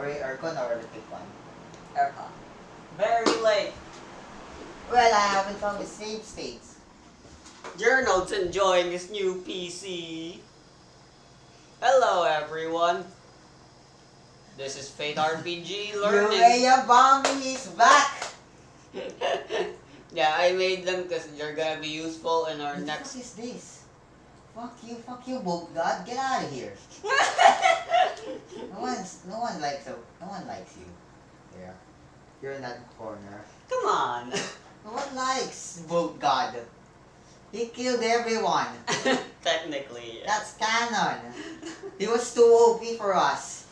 Aircon or electric one? Aircon. Very late. Well, I haven't found the save states. Journal's enjoying his new PC. Hello everyone. This is Fate RPG Learning. Ueya Bombi is back! Yeah, I made them because they're gonna be useful in our What next... the fuck is this? Fuck you, Bolt God, get out of here. No one likes you. Yeah. You're in that corner. Come on. No one likes Bolt God. He killed everyone. Technically, yeah. That's canon. He was too OP for us.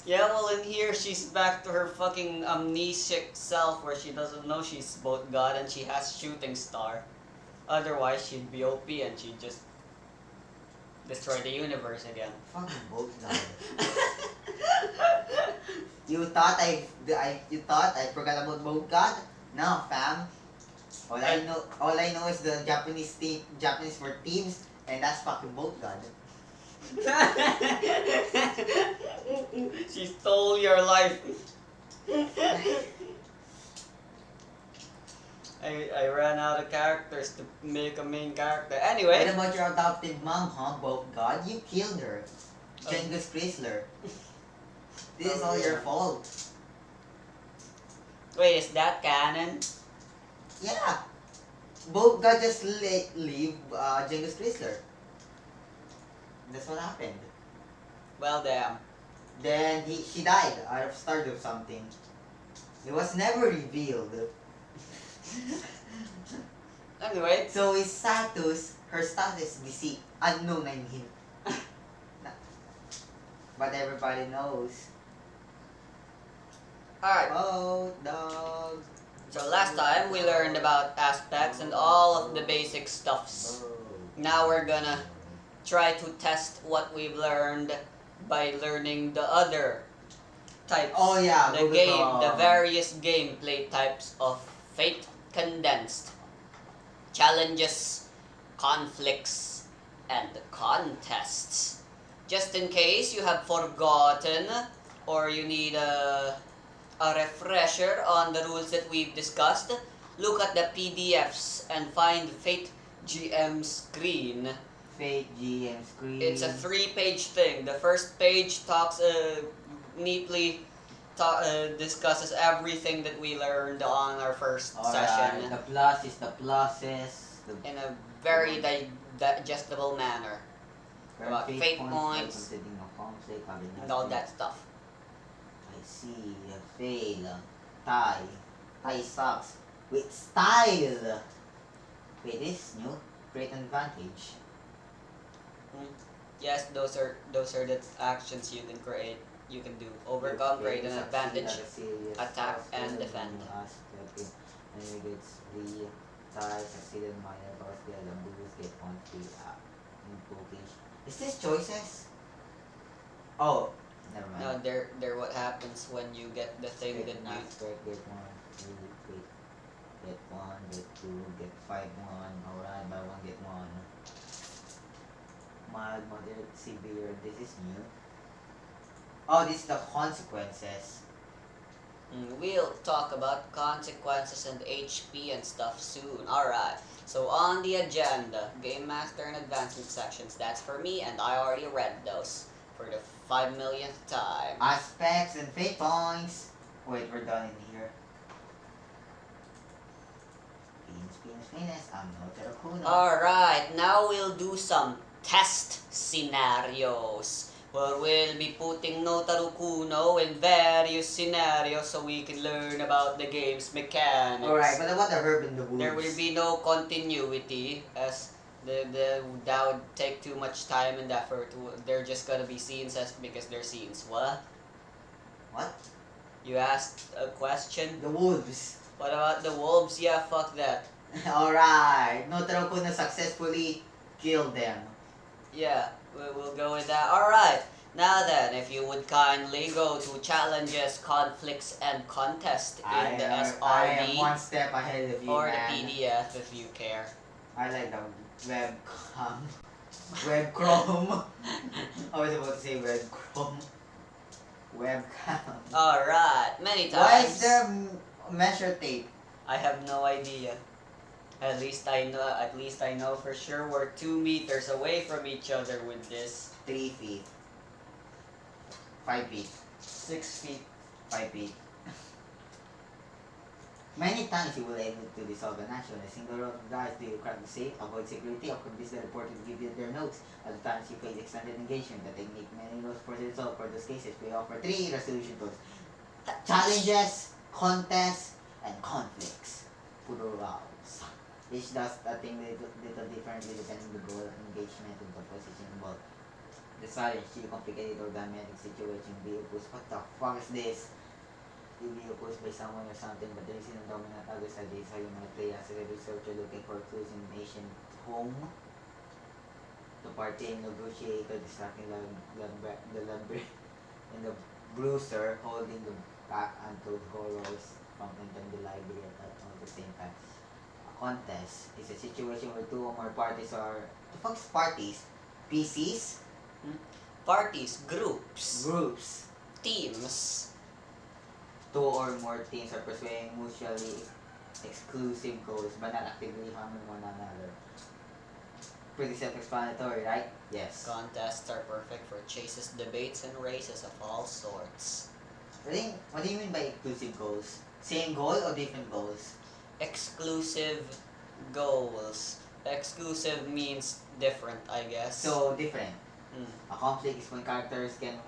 Yeah, well in here she's back to her fucking amnesic self where she doesn't know she's both god and she has shooting star. Otherwise she'd be OP and she'd just destroy the universe again. Fucking Bolt God. You thought I forgot about Bolt God? No, fam. All I know is the Japanese for teams, and that's fucking Bolt God. She stole your life. I ran out of characters to make a main character. Anyway. What about your adopted mom, huh, Bolt God? You killed her. Genghis Chrysler. This is all your fault. Wait, is that canon? Yeah. Bolt God just leave Genghis Chrysler. That's what happened. Well, damn. Then she died out of stardom something. It was never revealed. Anyway. So his status, her status is deceased. Unknown, I mean. But everybody knows. Alright. Oh, dog. So last time we learned about aspects and all of the basic stuffs. Now we're gonna try to test what we've learned by learning the other types. Oh yeah, the various gameplay types of Fate Condensed. Challenges, conflicts, and contests. Just in case you have forgotten or you need a refresher on the rules that we've discussed, look at the PDFs and find Fate GM screen. Fate GM screen. It's a 3-page thing. The first page talks neatly discusses everything that we learned on our first session. The plus is the pluses. In a very digestible manner. About fate points and all that stuff. I see. Fail. Tie. Tie sucks. With style. Wait, this is new. Great advantage. Yes, those are the actions you can create. You can do. Overcome, create an advantage, attack, and defend. And gets the tie succeeded minor boss the boost get on free invocation. Is this choices? Oh, never mind. No, they're what happens when you get the thing that you... Get 1, 2, wait. Get 1, get 2, get 5, 1. Alright, buy 1, get 1. Mild, moderate, severe. This is new. Oh, this is the consequences. We'll talk about consequences and HP and stuff soon. Alright, so on the agenda, Game Master and Advancement sections. That's for me, and I already read those for the 5 millionth time. Aspects and fate points. Wait, we're done in here. I'm no Terakuno. Alright, now we'll do some test scenarios. Where we'll be putting no Tarukuno in various scenarios so we can learn about the game's mechanics. Alright, but about the herb in the woods? There will be no continuity as that would take too much time and effort. They're just gonna be scenes because they're scenes. What? What? You asked a question? The wolves. What about the wolves? Yeah, fuck that. Alright, no Terakuno successfully killed them. Yeah, we'll go with that. Alright, now then, if you would kindly go to challenges, conflicts, and contests in the SRD. I am one step ahead of you, or man. the PDF if you care. I like the webcam. Web Chrome. I was about to say web Chrome. Webcam. Alright, many times. Why is there measure tape? I have no idea. At least I know for sure we're 2 meters away from each other with this. 3 feet. 5 feet. 6 feet. 5 feet. Many times you will able to dissolve an action. A single roll of dice, do you crack the safe, avoid security, or convince the reporter to give you their notes. Other times you face extended engagement that they make many notes for the result. For those cases, we offer 3 resolution tools. Challenges, contests, and conflicts. Puro rounds. Each does a thing little differently depending on the goal, engagement, and the position involved. The challenge, you complicated or dynamic situation, be opposed. What the fuck is this? You'll be opposed by someone or something, but there is no dominant other side. This is how you might play as a researcher looking for clues in an ancient home. The party negotiator distracting the labyrinth and the bruiser holding the back untold horrors from entering the library at all the same time. A contest is a situation where 2 or more parties are... The fuck's parties? PCs? Parties, groups, teams. 2 or more teams are pursuing mutually exclusive goals but not actively harming one another. Pretty self-explanatory, right? Yes. Contests are perfect for chases, debates, and races of all sorts. What do you mean by exclusive goals? Same goal or different goals? Exclusive goals. Exclusive means different, I guess. So, different. Mm. A conflict is when characters can...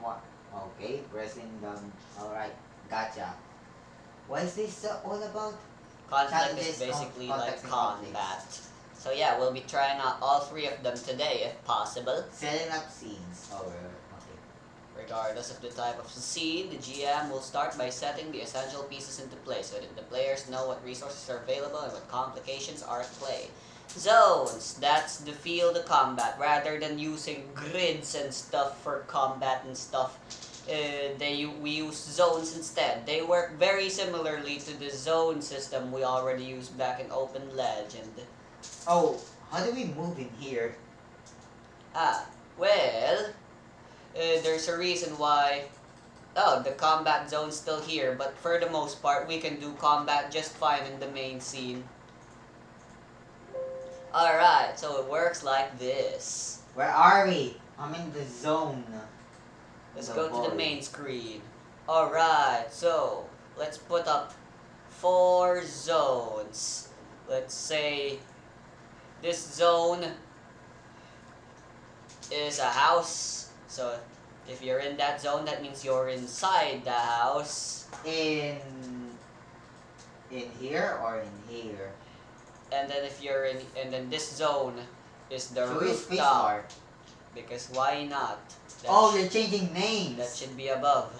Okay, wrestling them. Alright, gotcha. What is this all about? Conflict is basically like combat. So yeah, we'll be trying out all 3 of them today if possible. Setting up scenes. Okay. Regardless of the type of scene, the GM will start by setting the essential pieces into place so that the players know what resources are available and what complications are at play. Zones, that's the field of combat. Rather than using grids and stuff for combat and stuff, we use zones instead. They work very similarly to the zone system we already used back in Open Legend. Oh, how do we move in here? Well, there's a reason why... Oh, the combat zone's still here, but for the most part, we can do combat just fine in the main scene. Alright, so it works like this. Where are we? I'm in the zone. Let's go to the main screen. Alright, so let's put up 4 zones. Let's say this zone is a house. So if you're in that zone, that means you're inside the house. In here or in here? And then if you're in, and then this zone is the So it's rooftop. Because why not? You're changing names. That should be above.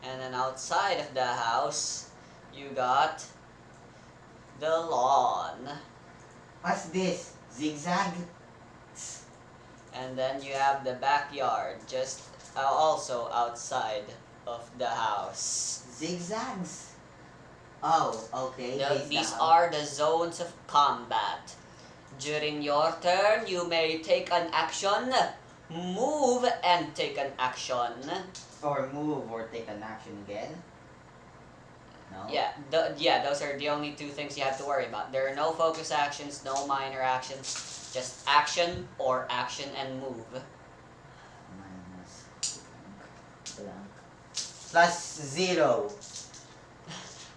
And then outside of the house, you got the lawn. What's this? Zigzag? And then you have the backyard, just also outside of the house. Zigzags? Oh, okay. These are the zones of combat. During your turn, you may take an action, move and take an action. Or move or take an action again? No? Yeah, those are the only 2 things you have to worry about. There are no focus actions, no minor actions, just action or action and move. +0.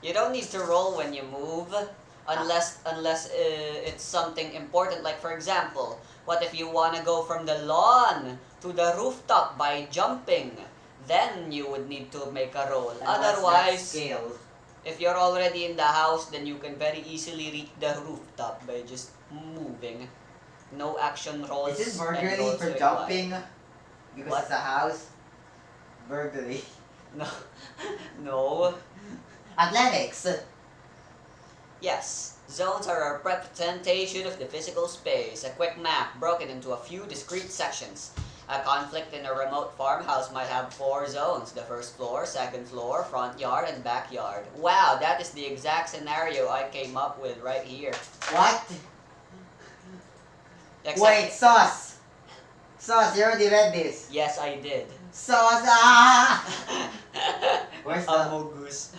You don't need to roll when you move, unless it's something important. Like for example, what if you want to go from the lawn to the rooftop by jumping? Then you would need to make a roll. And otherwise, if you're already in the house, then you can very easily reach the rooftop by just moving. No action rolls. Is this burglary for jumping? Because What? it's a house? Burglary. No. No. Athletics. Yes, zones are a representation of the physical space, a quick map broken into a few discrete sections. A conflict in a remote farmhouse might have 4 zones: the first floor, second floor, front yard, and backyard. Wow, that is the exact scenario I came up with right here. What? Except, Wait, Sauce! Sauce, you already read this. yes, I did. Sosa! Where's the... Amogus.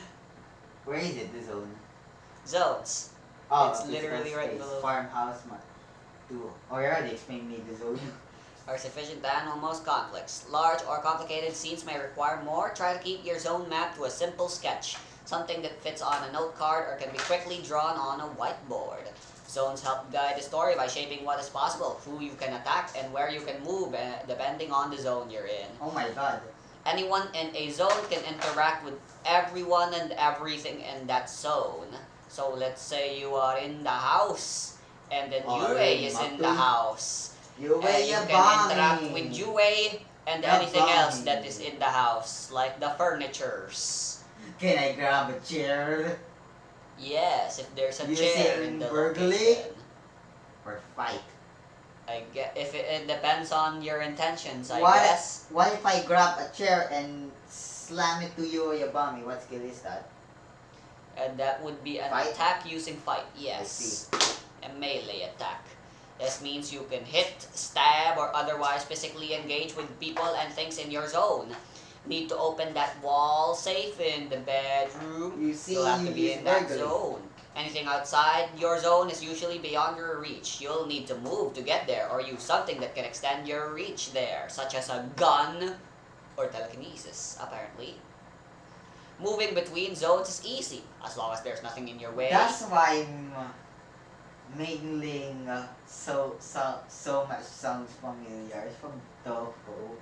Where is it, the zone? Zones. Oh, It's literally right space. below. Farmhouse, 2. Oh, you already explained me the zone. Are sufficient to handle most conflicts. Large or complicated scenes may require more. Try to keep your zone map to a simple sketch, something that fits on a note card or can be quickly drawn on a whiteboard. Zones help guide the story by shaping what is possible, who you can attack, and where you can move depending on the zone you're in. Oh my god. Anyone in a zone can interact with everyone and everything in that zone. So let's say you are in the house, and then Yue is in the house. You can interact with Yue and anything else that is in the house, like the furnitures. Can I grab a chair? Yes, if there's a You chair say in the burglary? location. Or fight? I guess if it depends on your intentions, I What guess. What if I grab a chair and slam it to you Yabami? What skill is that? And that would be an Fight? attack using fight. I Yes. see. A melee attack. This means you can hit, stab, or otherwise physically engage with people and things in your zone. Need to open that wall safe in the bedroom. You see, You'll have to you be use in that burglary. zone. Anything outside your zone is usually beyond your reach. You'll need to move to get there or use something that can extend your reach there, such as a gun or telekinesis, apparently. Moving between zones is easy, as long as there's nothing in your way. That's why mingling so much sounds familiar. It's from Toho.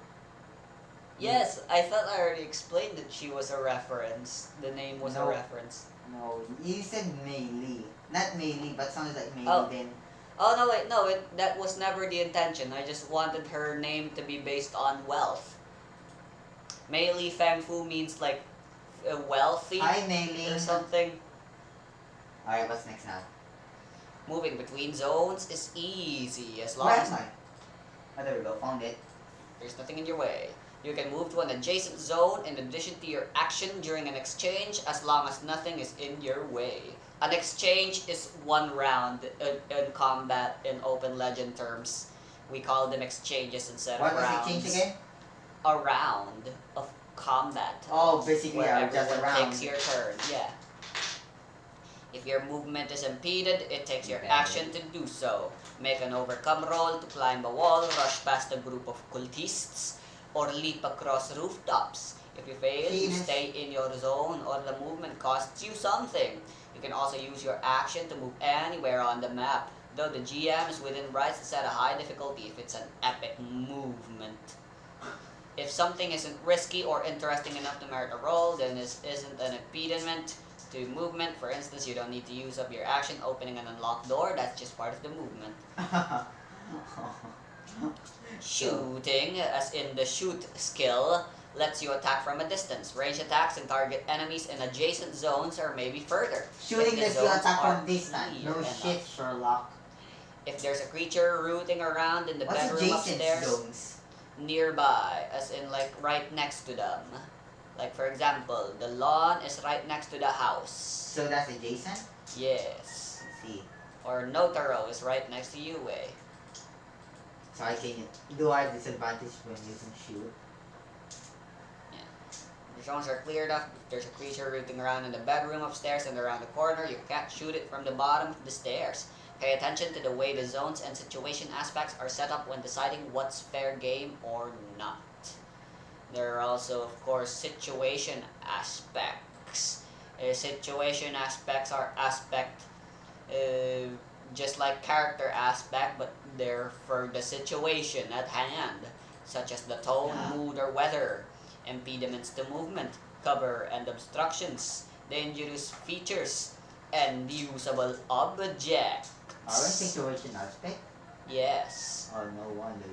Yes, I thought I already explained that she was a reference. The name was a No. reference. No, you said melee. Not melee, but sounds like melee Oh. then. Oh no, wait, no, that was never the intention. I just wanted her name to be based on wealth. Mei Li Feng Fu means like wealthy Hi, Mei or something. Alright, what's next now? Moving between zones is easy as long Where as am I? Oh, there we go. Found it. there's nothing in your way. You can move to an adjacent zone in addition to your action during an exchange as long as nothing is in your way. An exchange is one round in combat in Open Legend terms. We call them exchanges instead What of was rounds. exchange again? A round of combat. Oh, basically, Where just everyone around. takes your turn, yeah. If your movement is impeded, it takes your Okay. action to do so. Make an overcome roll to climb a wall, rush past a group of cultists, or leap across rooftops. If you fail, you Penis. stay in your zone or the movement costs you something. You can also use your action to move anywhere on the map, though the GM is within rights to set a high difficulty if it's an epic movement. If something isn't risky or interesting enough to merit a roll, then this isn't an impediment to movement. For instance, you don't need to use up your action opening an unlocked door, that's just part of the movement. Shooting, as in the shoot skill, lets you attack from a distance. Range attacks and target enemies in adjacent zones or maybe further. Shooting If the lets you zones attack are from distance. clear No enough. shit, Sherlock. If there's a creature rooting around in the What's bedroom adjacent upstairs, zones? nearby, as in like right next to them. Like for example, the lawn is right next to the house. So that's adjacent? Yes. Let's see. Or Notaro is right next to you, eh? So I can do I have disadvantage when using shoot? The zones are cleared up. If there's a creature rooting around in the bedroom upstairs and around the corner, you can't shoot it from the bottom of the stairs. Pay attention to the way the zones and situation aspects are set up when deciding what's fair game or not. There are also, of course, situation aspects. Situation aspects are just like character aspect, but they're for the situation at hand, such as the tone, mood, or weather, impediments to movement, cover and obstructions, dangerous features, and usable objects. Are we situation aspect? Yes. Oh, no wonder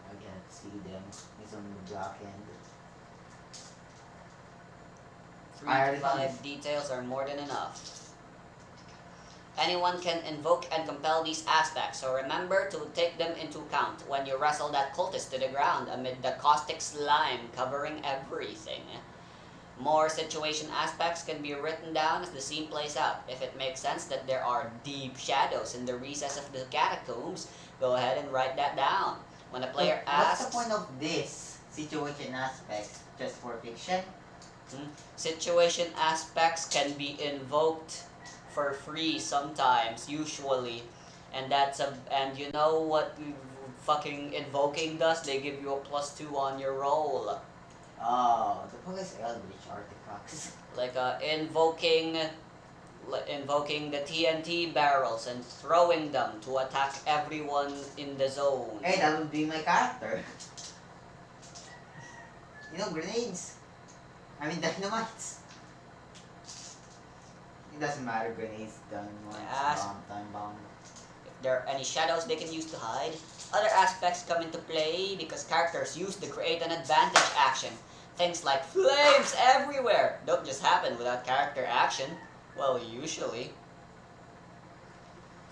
I can't see them. It's on the black end. 3 I to already found 5 details are more than enough. Anyone can invoke and compel these aspects, so remember to take them into account when you wrestle that cultist to the ground amid the caustic slime covering everything. More situation aspects can be written down as the scene plays out. If it makes sense that there are deep shadows in the recess of the catacombs, go ahead and write that down. When a player asks... What's the point of this situation aspects just for fiction. Situation aspects can be invoked for free sometimes, usually, and and you know what fucking invoking does? They give you a +2 on your roll. Oh, the fuck is Eldritch artifacts? Like invoking the TNT barrels and throwing them to attack everyone in the zone. Hey, that would be my character. You know, grenades. I mean, dynamites. It doesn't matter, grenades, dynamites, bomb, time bomb. If there are any shadows they can use to hide. Other aspects come into play because characters use to create an advantage action. Things like flames everywhere don't just happen without character action. Well, usually.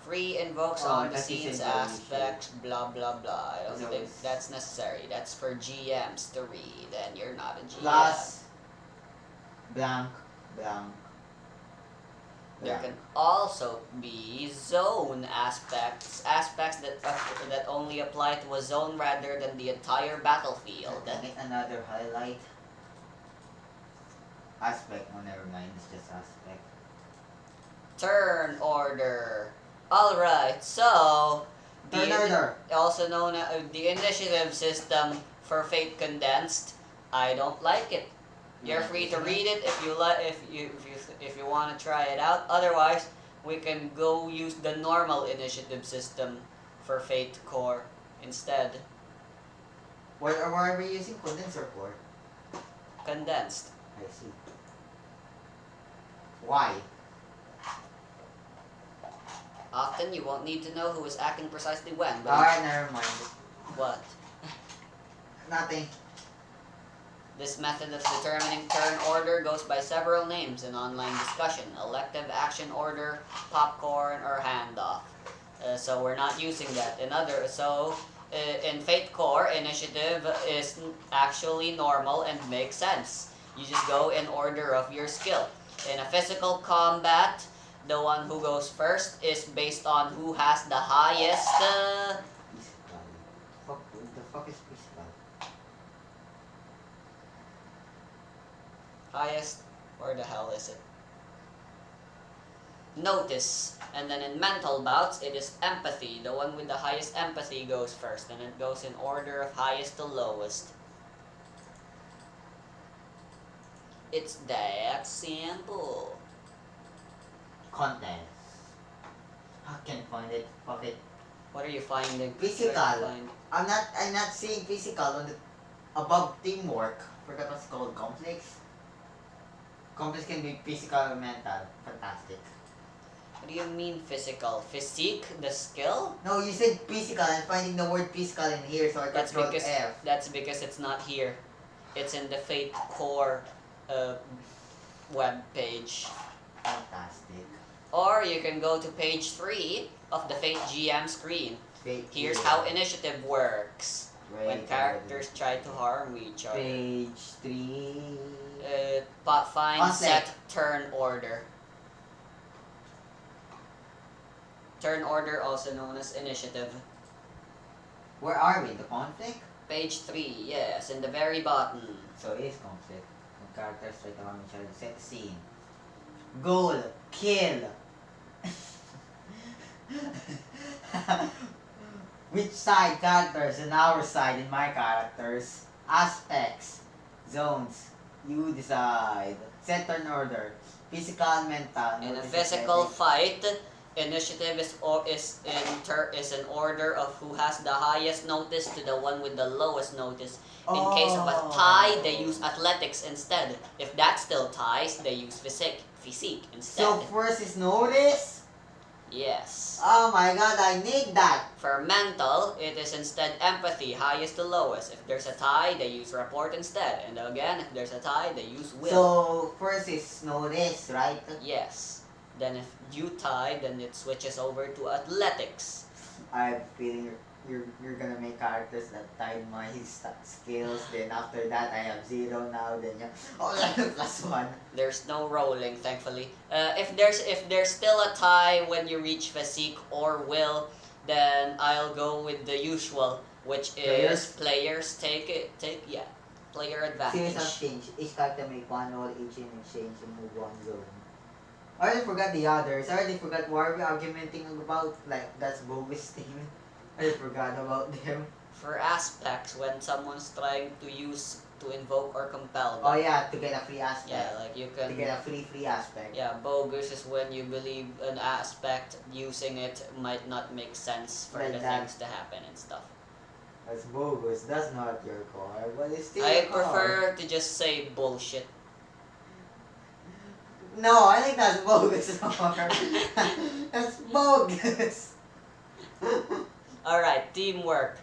Free invokes on the scenes aspects, blah blah blah. I don't think that's necessary. That's for GMs to read, and you're not a GM. Plus, blank. There can also be zone aspects that only apply to a zone rather than the entire battlefield. Another highlight. Aspect, oh never mind, it's just aspect. Turn order. Alright, so Turn order. Also known as the initiative system for Fate Condensed. I don't like it. You're free to read it if you like. If you want to try it out. Otherwise, we can go use the normal initiative system for Fate Core instead. Why are we using condensed or core? Condensed. I see. Why? Often you won't need to know who is acting precisely when. But Alright, never mind. What? Nothing. This method of determining turn order goes by several names in online discussion: elective, action order, popcorn, or handoff. So we're not using that. In Fate Core, initiative is actually normal and makes sense. You just go in order of your skill. In a physical combat, the one who goes first is based on who has the highest. Physical. The fuck is physical? Highest, where the hell is it? Notice. And then in mental bouts, it is empathy. The one with the highest empathy goes first, and it goes in order of highest to lowest. It's that simple. Content. I can't find it. Fuck it. What are you finding? Physical. I'm not saying physical on the above teamwork. Forgot what's called conflicts. Conflicts can be physical or mental. Fantastic. What do you mean physical? Physique, the skill? No, you said physical. I'm finding the word physical in here, so I control F. That's because it's not here. It's in the Fate Core web page. Fantastic. Or you can go to page 3 of the Fate GM screen. Here's how initiative works. When characters try to harm each other. Page 3. Find set turn order. Turn order, also known as initiative. Where are we? The conflict? Page 3, yes, in the very bottom. So it is conflict. When characters try to harm each other, set the scene. Goal, kill. Which side characters? In our side, in my characters. Aspects, zones. You decide. Set turn order. Physical, mental. In a physical fight, initiative is an order of who has the highest notice to the one with the lowest notice. In case of a tie, they use athletics instead. If that still ties, they use physique instead. So first is notice? Yes. Oh my god, I need that! For mental, it is instead empathy, highest to lowest. If there's a tie, they use report instead. And again, if there's a tie, they use will. So first is notice, right? Yes. Then if you tie, then it switches over to athletics. I have a feeling you're gonna make characters that tie my skills. Then after that, I have 0 now. Then +1. There's no rolling, thankfully. If there's still a tie when you reach physique or will, then I'll go with the usual. which is players take player Series of advantage. change. Each character make one roll each in exchange and move one zone. I already forgot the others. I already forgot what are we argumenting about. Like, that's bogus thing. I forgot about them. For aspects, when someone's trying to invoke or compel them. Oh yeah, to get a free aspect. Yeah, like you can. To get a free aspect. Yeah, bogus is when you believe an aspect using it might not make sense for Like the that. things to happen and stuff. That's bogus. That's not your car, but it's still I a car. prefer to just say bullshit. No, I think that's bogus. That's bogus. Alright, teamwork.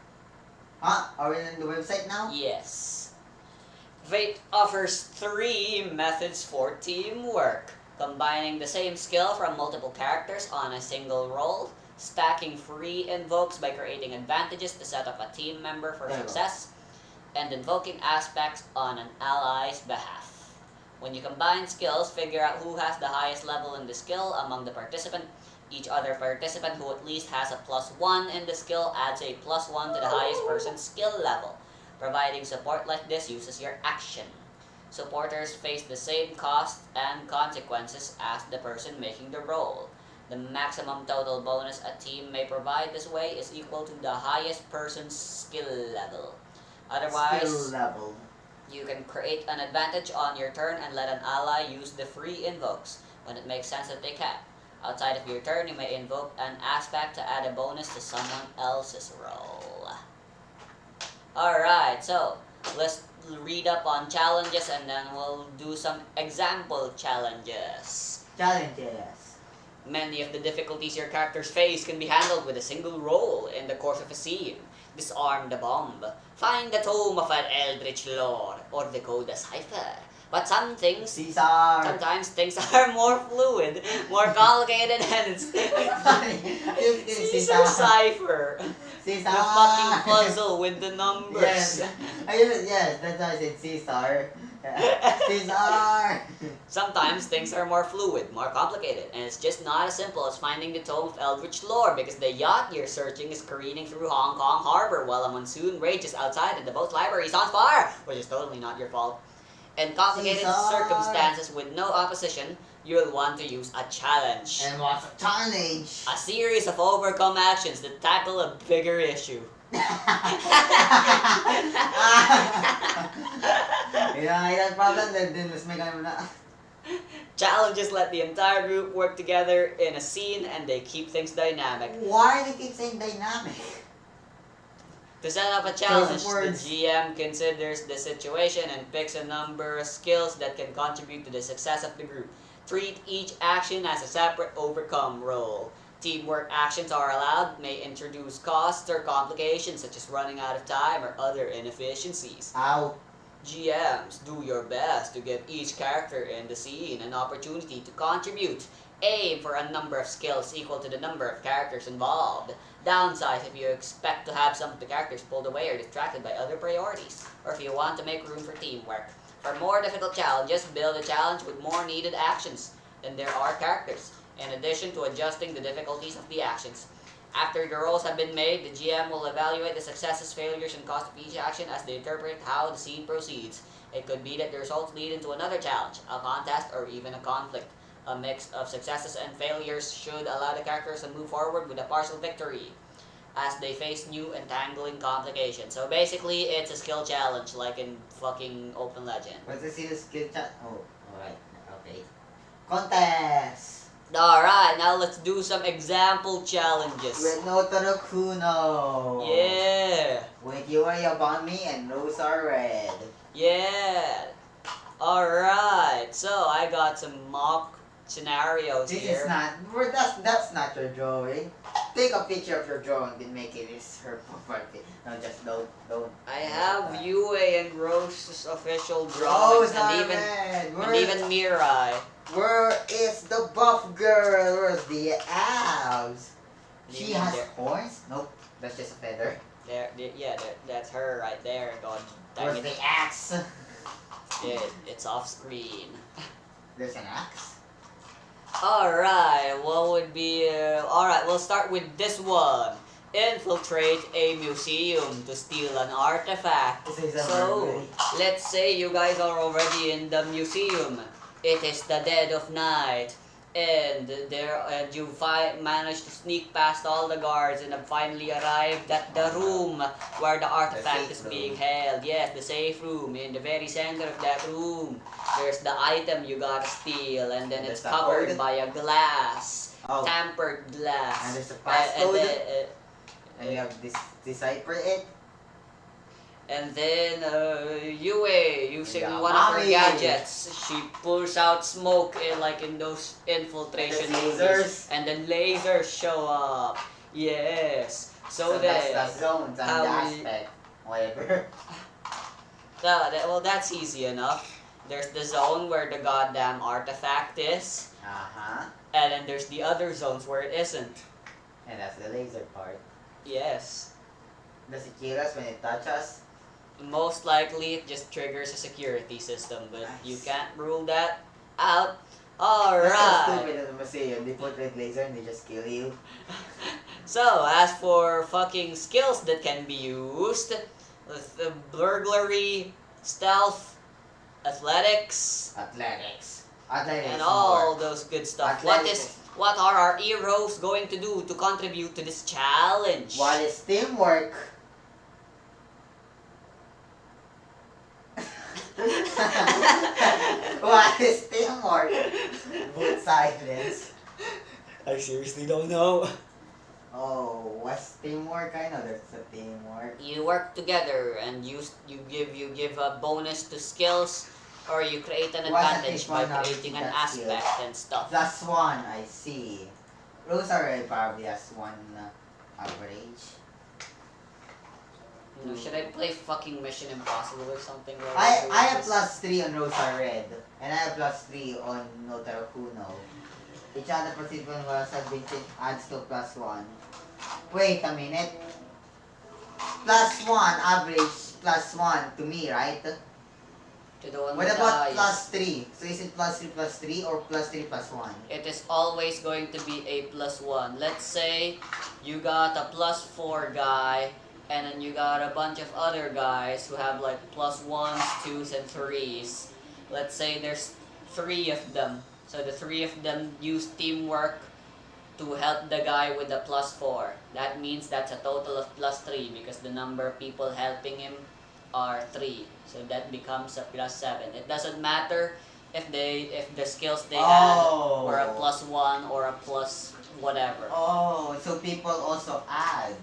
Huh? Are we on the website now? Yes. Fate offers 3 methods for teamwork. Combining the same skill from multiple characters on a single roll, stacking free invokes by creating advantages to set up a team member for success, and invoking aspects on an ally's behalf. When you combine skills, figure out who has the highest level in the skill among the participants. Each other participant who at least has a +1 in the skill adds a +1 to the highest person's skill level. Providing support like this uses your action. Supporters face the same costs and consequences as the person making the roll. The maximum total bonus a team may provide this way is equal to the highest person's skill level. Otherwise, skill level. You can create an advantage on your turn and let an ally use the free invokes when it makes sense that they can. Outside of your turn, you may invoke an aspect to add a bonus to someone else's roll. Alright, so let's read up on challenges and then we'll do some example challenges. Challenges. Many of the difficulties your characters face can be handled with a single roll in the course of a scene. Disarm the bomb, find the tome of an eldritch lore, or decode a cipher. But sometimes things are more fluid, more complicated, and it's Caesar cipher. Caesar. The fucking puzzle with the numbers. Yes, yes, that's why I said Caesar. Caesar. Sometimes things are more fluid, more complicated, and it's just not as simple as finding the tome of eldritch lore because the yacht you're searching is careening through Hong Kong harbor while a monsoon rages outside and the boat's library is on fire, which is totally not your fault. In complicated circumstances with no opposition, you'll want to use a challenge. And what's a challenge? A series of overcome actions that tackle a bigger issue. That problem, then let's make Challenges let the entire group work together in a scene and they keep things dynamic. Why do you keep saying dynamic? To set up a challenge, the GM considers the situation and picks a number of skills that can contribute to the success of the group. Treat each action as a separate overcome roll. Teamwork actions are allowed, may introduce costs or complications such as running out of time or other inefficiencies. Ow. GMs, do your best to give each character in the scene an opportunity to contribute. Aim for a number of skills equal to the number of characters involved. Downsize if you expect to have some of the characters pulled away or distracted by other priorities, or if you want to make room for teamwork. For more difficult challenges, build a challenge with more needed actions than there are characters, in addition to adjusting the difficulties of the actions. After the rolls have been made, the GM will evaluate the successes, failures, and cost of each action as they interpret how the scene proceeds. It could be that the results lead into another challenge, a contest, or even a conflict. A mix of successes and failures should allow the characters to move forward with a partial victory as they face new entangling complications. So basically, it's a skill challenge like in fucking Open Legend. What's the skill challenge? Oh, alright. Okay. Contest! Alright, now let's do some example challenges. With no Torokuno! Yeah! With you are upon me and rose are red. Yeah! Alright, so I got some mock scenarios This here. is not, that's not your drawing. Take a picture of your drawing and make it her profile pic. No, just don't. I have Yue and Rose's official Oh, drawings and even Mirai. Where is the buff girl? Where's the abs? She has horns? Nope, that's just a feather. That's her right there. God dang Where's it. the axe? It's off screen. There's an axe? Alright, what would be... Alright, we'll start with this one. infiltrate a museum to steal an artifact. This is a So, burglary. let's say you guys are already in the museum. It is the dead of night, and you managed to sneak past all the guards and have finally arrived at the room where the artifact safe is room. being held. Yes, the safe room. In the very center of that room, there's the item you gotta steal, and then And it's there's a covered code. by a glass, Oh. tampered glass. And there's a And passcode. then, And we have this decipher it. and then Yue, using Yeah, one of her mommy. gadgets, she pulls out smoke like in those infiltration And then movies, lasers. and then lasers show up. Yes. So that's then, the zones and how the we- aspect. Whatever. well, that's easy enough. There's the zone where the goddamn artifact is, Uh-huh. and then there's the other zones where it isn't. And that's the laser part. Yes. Does it kill us when it touches? Most likely, it just triggers a security system, but you Nice. can't rule that out. That's so Alright. stupid in the museum. They put red laser and they just kill you. So, as for fucking skills that can be used, the burglary, stealth, athletics, Athletics. Athletics. and all more. those good stuff. Athletics. What are our heroes going to do to contribute to this challenge? What is teamwork? What is teamwork? Both silence. I seriously don't know. Oh, what's teamwork? I know there's a teamwork. You work together and you give a bonus to skills, or you create an What's advantage at by least one creating an that skill? aspect and stuff. Plus one, I see. Rose already probably has one average. You know, should I play fucking Mission Impossible or something? while I we're doing have this? +3 on Rosa Red, and I have +3 on Notaro Kuno. Each other participant will have been adds to +1. Wait a minute. +1 average +1 to me, right? To the one What with about the eyes. +3? So is it +3 or +3 +1? It is always going to be a +1. Let's say you got a +4 guy, and then you got a bunch of other guys who have like +1s, 2s, and 3s. Let's say there's 3 of them. So the 3 of them use teamwork to help the guy with the +4. That means that's a total of +3 because the number of people helping him are 3. So that becomes a +7. It doesn't matter if the skills they had were a +1 or a plus whatever. Oh, so people also add.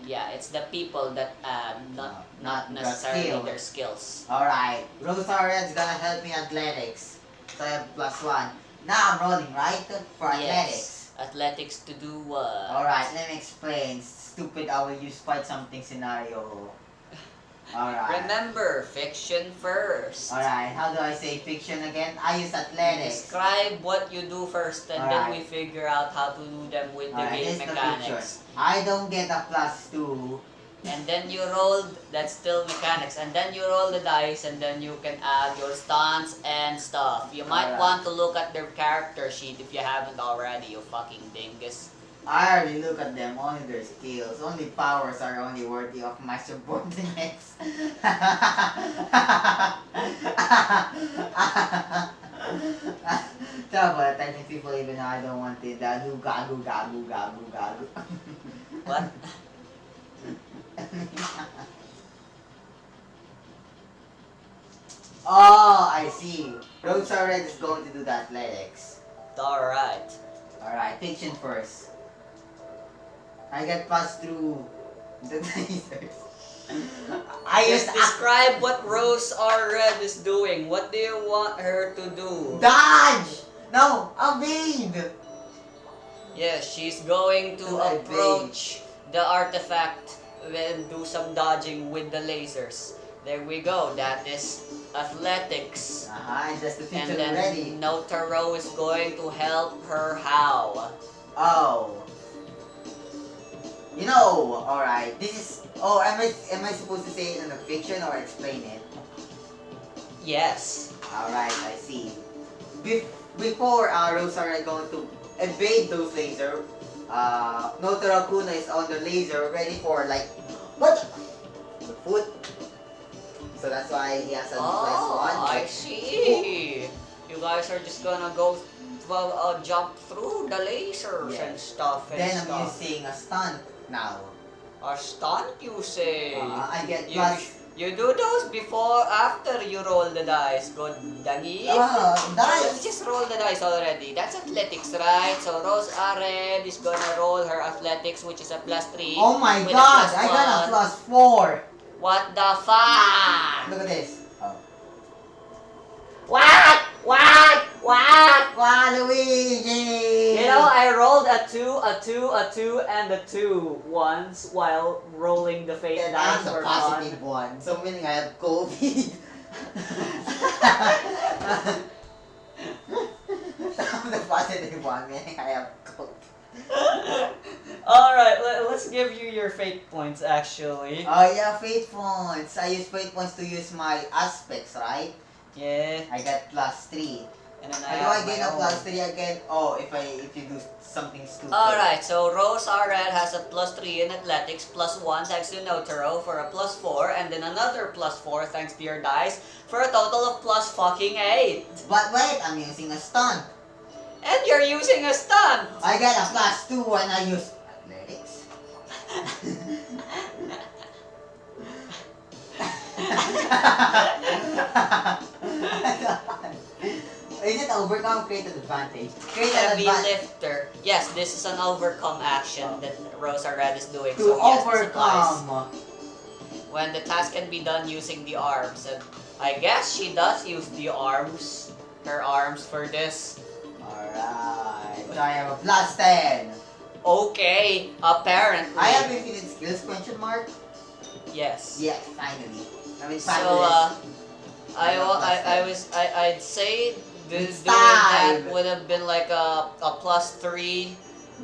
Yeah, it's the people that add, not the necessarily skill. their skills. Alright, Rosa Red's gonna help me athletics. So I have +1. Now I'm rolling, right? For athletics. Yes. Athletics to do what? Alright, let me explain. Stupid, I will use fight something scenario. Alright. Remember, fiction first. Alright, how do I say fiction again? I use athletics. Describe what you do first, and then we Alright. figure out how to do them with the Alright, game here's the mechanics. picture. I don't get a +2. And then you roll, that's still mechanics, and then you roll the dice, and then you can add your stunts and stuff. You might Alright. want to look at their character sheet if you haven't already, you fucking dingus. I already look at them, only their skills. Only powers are only worthy of my subordinates. But I think people even know I don't want it. Gagu, gagu, gagu, gagu, gagu. What? Oh, I see. Rosa Red is going to do the athletics. Alright. Alright, fiction first. I get passed through the lasers. I Just used describe what Rose R. Red is doing. What do you want her to do? dodge! No, evade! Yes, she's going to To evade. approach the artifact and do some dodging with the lasers. There we go. That is athletics. And that's the And fiction then ready. Notaro is going to help her how? Oh. You know, alright, this is... Oh, am I supposed to say it in the fiction or explain it? Yes. Alright, I see. Before Rosa are going to evade those lasers, Notaro Kuna is on the laser, ready for like what? The foot. So that's why he has a plus one. I see. You guys are just gonna go, well, jump through the lasers and Yes. stuff and Then I'm stuff. using a stunt now. A stunt, you say? I get You, plus. you do those before, after you roll the dice. Good, Dangi. Let's Dice. just roll the dice already. That's athletics, right? So Rose Red is gonna roll her athletics, which is a +3. Oh my with a god, plus I got a one. +4. What the fuck? Look at this. Oh. What? Waluigi! You know, I rolled a 2, a 2, a 2, and a 2 once while rolling the fate And dice I'm the for positive fun. one, so meaning I have COVID. I'm the positive one, meaning I have COVID. Alright, let's give you your fate points actually. Oh yeah, fate points. I use fate points to use my aspects, right? Yeah. I got +3. And then How do I gain a +3 again? Oh, if you do something stupid. Alright, so Rose Red has a +3 in athletics, +1 thanks to Notaro for a +4, and then another +4 thanks to your dice for a total of +8. But wait, I'm using a stunt. And you're using a stunt! I got a +2 when I use athletics. Is it overcome? Create an advantage. Create an Heavy advantage. lifter. Yes, this is an overcome action that Rosa Red is doing. To So yes, this applies. overcome. When the task can be done using the arms. And I guess she does use the arms. Her arms for this. Alright. So I have a +10. Okay, apparently. I have infinite skills, question mark? Yes. Yes, finally. I mean, So, fabulous. I'd say doing It's that time. would have been like a +3,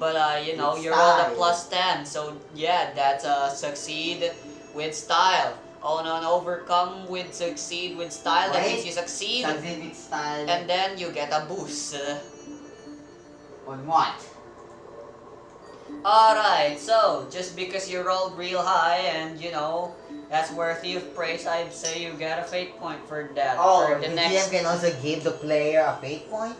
but you know, It's you rolled a time. +10, so yeah, that's a succeed with style. Oh no, an overcome with succeed with style, that means Wait. you succeed, Succeed with style. and then you get a boost. On what? Alright, so just because you rolled real high and you know, that's worthy of praise, I'd say you get a fate point for that. Oh, for the the GM next. can also give the player a fate point?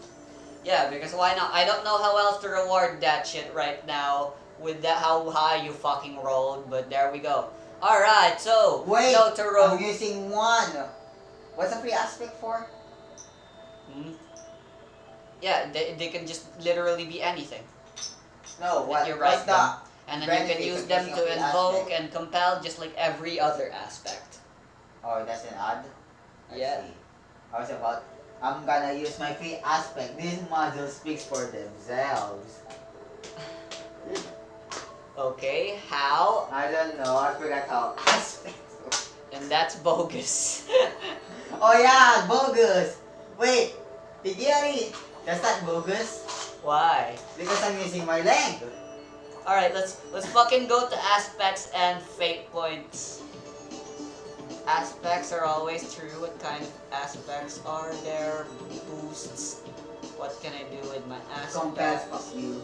Yeah, because why not? I don't know how else to reward that shit right now with that how high you fucking rolled, but there we go. Alright, so Wait, Notaro. I'm using one. What's the free aspect for? Yeah, they can just literally be anything. No, what? You What's write the them. And then you can benefits use of them using a to free invoke aspect? and compel just like every other aspect. Oh, that's an odd. I Yeah. see. I was about. I'm gonna use my free aspect. This module speaks for themselves. Okay, how? I don't know. I forgot how aspects. And that's bogus. Oh yeah, bogus. Wait, Tigiri. That's not bogus Why? because I'm using my leg. Alright, let's fucking go to aspects and fate points. Aspects are always true. What kind of aspects are there? Boosts. What can I do with my Compass, aspects? fuck you.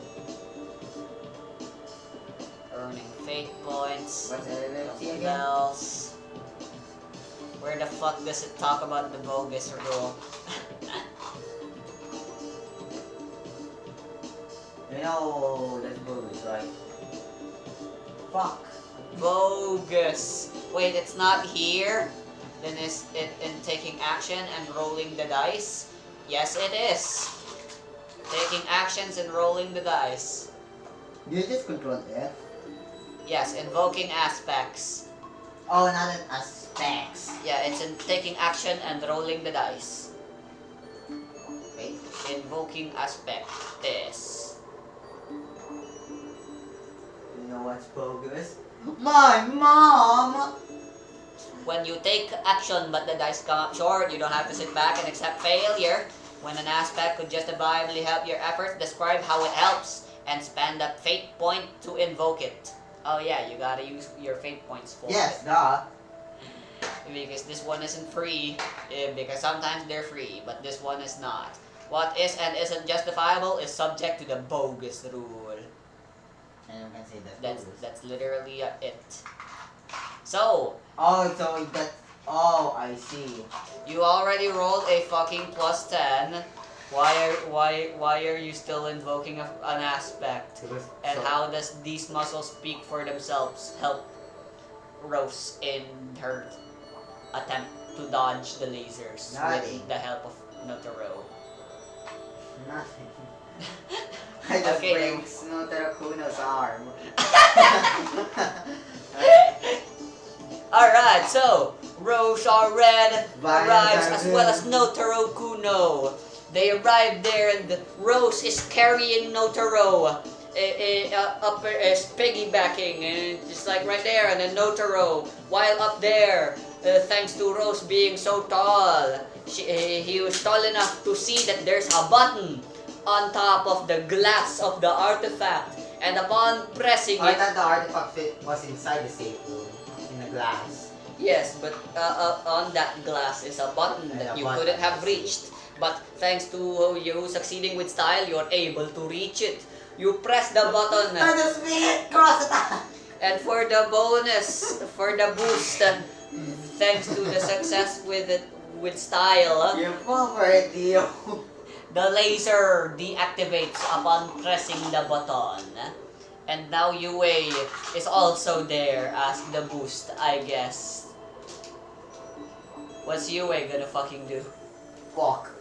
Earning fate points. What's LLC again? Bells. Where the fuck does it talk about the bogus rule? You know that's bogus, right? Fuck. Bogus. Wait, it's not here? Then is it in taking action and rolling the dice? Yes, it is. Taking actions and rolling the dice. You just control F. Yes, invoking aspects. Oh, not an aspects. Yeah, it's in taking action and rolling the dice. Wait. Invoking aspect. This. You know what's bogus? My mom! When you take action but the dice come up short, you don't have to sit back and accept failure. When an aspect could justifiably help your efforts, describe how it helps and spend a fate point to invoke it. Oh yeah, you gotta use your fate points for Yes, it. duh. Because this one isn't free, because sometimes they're free, but this one is not. What is and isn't justifiable is subject to the bogus rule. And you can say that. That's literally it. So Oh, so that. Oh, I see. you already rolled a fucking +10. Why are you still invoking an aspect? And how does these muscles speak for themselves help Rose in her attempt to dodge the lasers Nothing. with the help of Notaro? Nothing. I just Okay, break Snotaro Kuno's arm. Alright, so Rosha Red arrives Violence as are well good. as Notaro Kuno. They arrive there and Rose is carrying Notaro, piggybacking, and just like right there, and then Notaro, while up there, thanks to Rose being so tall, he was tall enough to see that there's a button on top of the glass of the artifact, and upon pressing I it, thought the artifact was inside the safe room, in the glass. yes, but on that glass is a button And that a you button, couldn't have I see. reached. But thanks to you succeeding with style, you're able to reach it. You press the button, Let us meet! Cross attack! and for the bonus, for the boost, thanks to the success with style, You fall for it, Dio. the laser deactivates upon pressing the button. And now Yue is also there as the boost, I guess. What's Yue gonna fucking do? Fuck.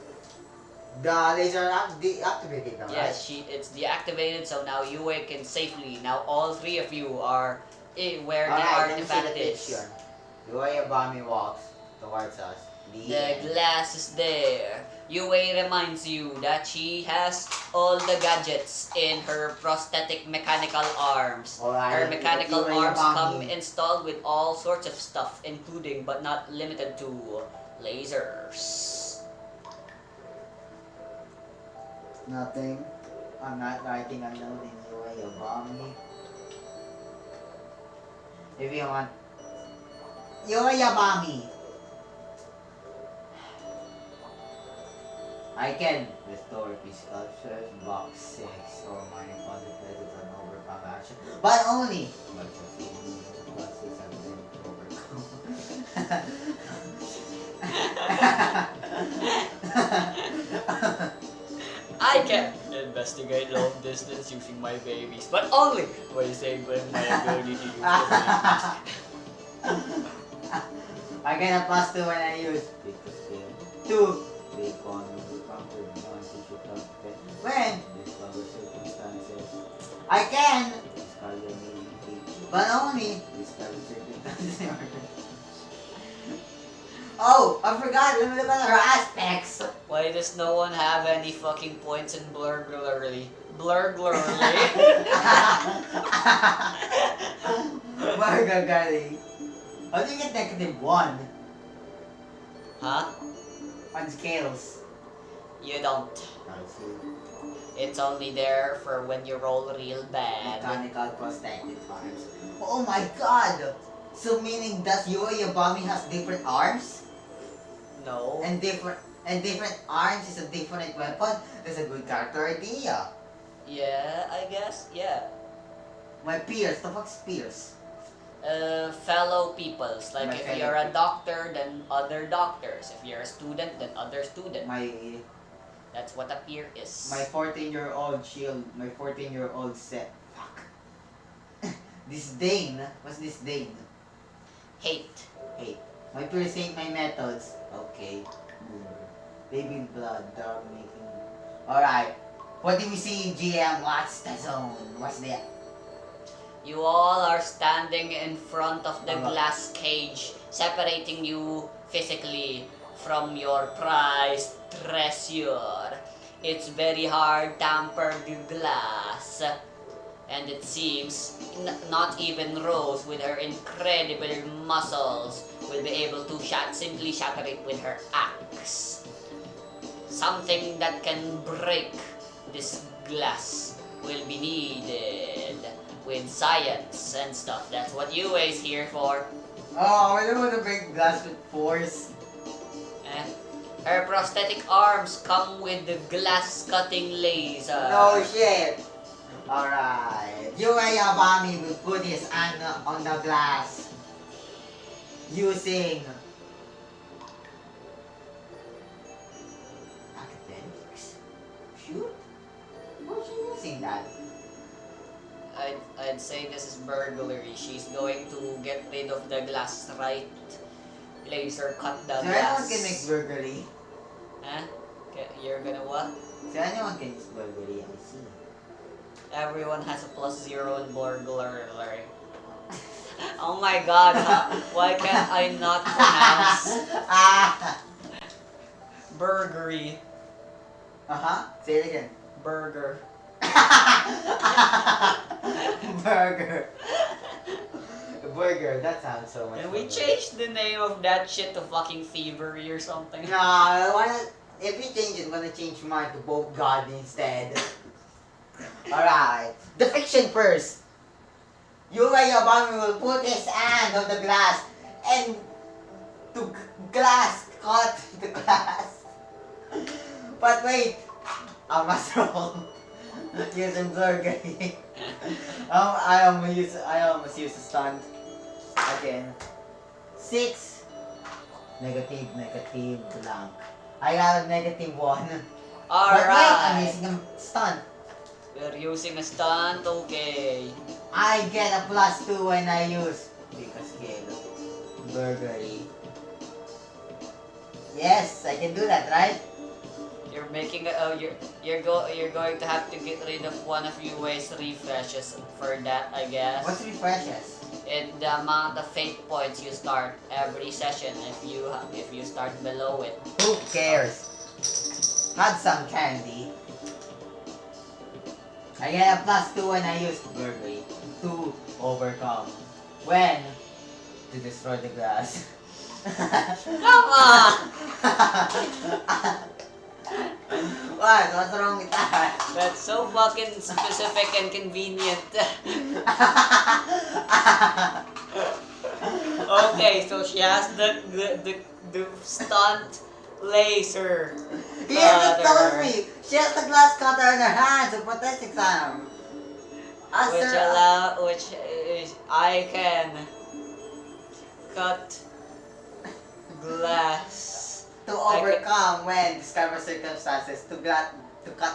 The laser deactivated now, right? Yes, it's deactivated, so now Yue can safely. Now all three of you are where the Alright, let me see the artifact is. picture. Yue Bami walks towards us. The glass is there. Yue reminds you that she has all the gadgets in her prosthetic mechanical arms. Alright, Her mechanical Yue arms Bami. come installed with all sorts of stuff, including but not limited to lasers. Nothing. I'm not writing a note in Yue Bami. If you want. Yue Bami! I can restore physical strength, box 6, or minor consequences on overcome action, but only by succeeding plus 6 and then overcome. I can investigate long distance using my babies, but only by saving my ability to use the babies. I get a plus 2 when I use because skill 2. Big on the counter when discover circumstances. I can discard your ability, but only discover circumstances. Oh, I forgot. Let me look at her aspects. Why does no one have any fucking points in Blurglurly? Blurglurly? Bargagari. How do you get -1 Huh? on scales? You don't. I see. It's only there for when you roll real bad. Mechanical prosthetic arms. Oh my god! So meaning that Yue Yabami has different arms? No. And different arms is a different weapon? That's a good character idea. Yeah, I guess. Yeah. My peers, the fuck's peers? Fellow peoples. Like My if fellow you're a people. doctor, then other doctors. If you're a student, then other student. That's what a peer is. My 14-year-old shield, my 14-year-old set. Fuck. Disdain. What's disdain? Hate. Hate. My peers hate my methods. Okay. Baby blood, dog making. Alright. What do we see, GM? What's the zone? What's that? You all are standing in front of the Uh-huh. glass cage, separating you physically from your prized treasure. It's very hard tampered glass, and it seems not even Rose, with her incredible muscles, will be able to simply shatter it with her axe. Something that can break this glass will be needed with science and stuff. That's what Yue is here for. Oh, I don't want to break glass with force. Her prosthetic arms come with the glass cutting laser. No shit. Alright. Yabami will put his hand on the glass using academics. Shoot? What's she using that? I'd say this is burglary. She's going to get rid of the glass, right? Laser cut the So glass. anyone can make burglary. Huh? Okay, you're gonna what? So anyone can use burglary, I see. Everyone has a +0 in burglary. Oh my god, why can't I not pronounce burgery? Say it again. Burger. Burger. Burger, that sounds so much Can we fun. change the name of that shit to fucking Thievery or something? Nah, why not? If we change it, I'm gonna change mine to Boat God instead. Alright. The fiction first. Yabami will put his hand on the glass and to cut the glass. But wait, I must roll using burglary. I almost use a stunt again. 6 negative blank. I got a -1. But wait, I'm Alright. using a stunt. We're using a stunt, okay. I get a +2 when I use because skill burglary. Yes, I can do that, right? You're making a you're going to have to get rid of one of your ways refreshes for that, I guess. What's refreshes? The amount of fate points you start every session. If you start below it. Who cares? Had some candy. I get a +2 when I use burglary to overcome. When? To destroy the glass. Come on! What? What's wrong with that? That's so fucking specific and convenient. Okay, so she has the stunt laser. He hasn't told cutter, me! She has the glass cutter in her hand to protect exam. which is I can cut glass. To overcome when discover circumstances to cut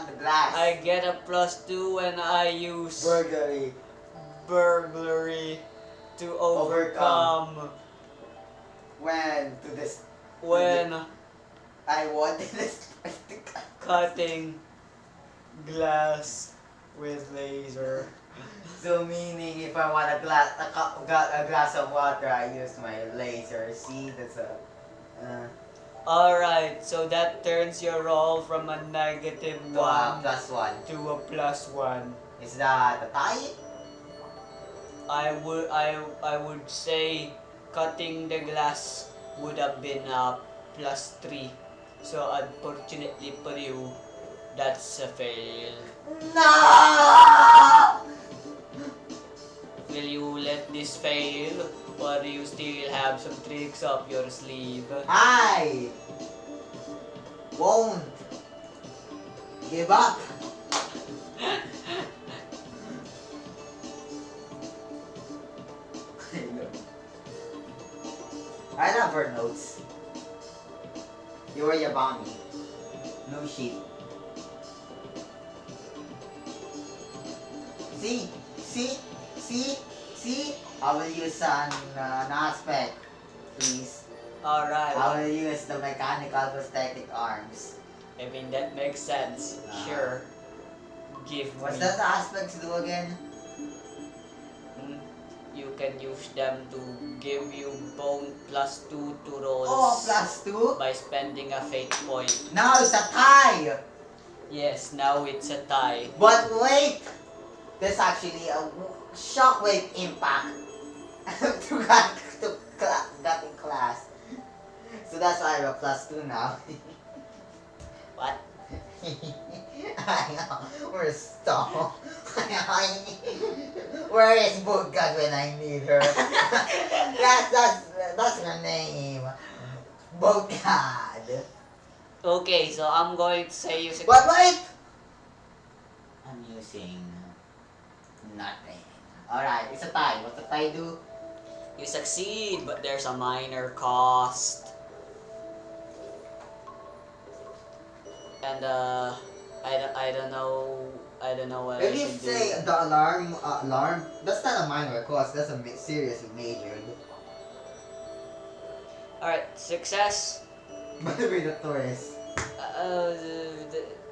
the glass. I get a +2 when I use Burglary. burglary to overcome When to this when I wanted this cutting glass with laser. So meaning if I want a glass of water, I use my laser. See, that's a. Alright, so that turns your roll from a -1 +1. to a +1. Is that a tie? I would say cutting the glass would have been a +3. So unfortunately for you, that's a fail. No! Will you let this fail, or do you still have some tricks up your sleeve? I won't give up. I love her notes. Yabami. No shit. See? I will use an aspect, please. Alright, I will use the mechanical prosthetic arms. I mean that makes sense. Sure. Give What's me. that aspects do again? You can use them to give you bone +2 to rolls. Oh, +2? By spending a fate point. Now it's a tie! Yes, now it's a tie. But wait! There's actually a shockwave impact to got in class. So that's why I have a +2 now. What? I know, we're stalled. Where is Bugad when I need her? that's her name. Bugad. Okay, so I'm going to say using. But wait! I'm using Nothing. Alright, it's a tie. What's a tie do? You succeed, but there's a minor cost. And I don't know what I If you should say do. the alarm, that's not a minor cost, that's a seriously majored. Alright, success. By the way, the tourist.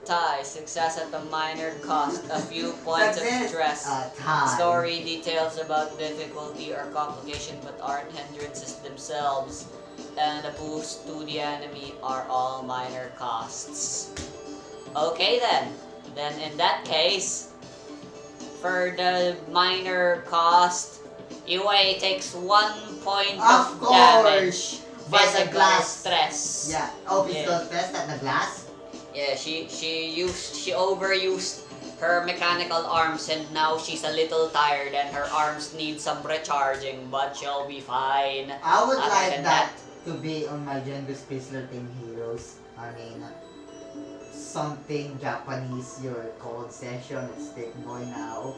Tie, success at a minor cost, a few points of stress. Tie. Story details about difficulty or complication but aren't hindrances themselves, and a boost to the enemy are all minor costs. Okay then. Then in that case, for the minor cost, Iway takes 1 point of damage. By the Physical glass. stress. Yeah. Oh, physical stress at the glass? Yeah, she overused her mechanical arms and now she's a little tired and her arms need some recharging, but she'll be fine. I would Other like than that to be on my Genghis Chrysler Team Heroes. I mean, something Japanese, your cold session, it's boy now.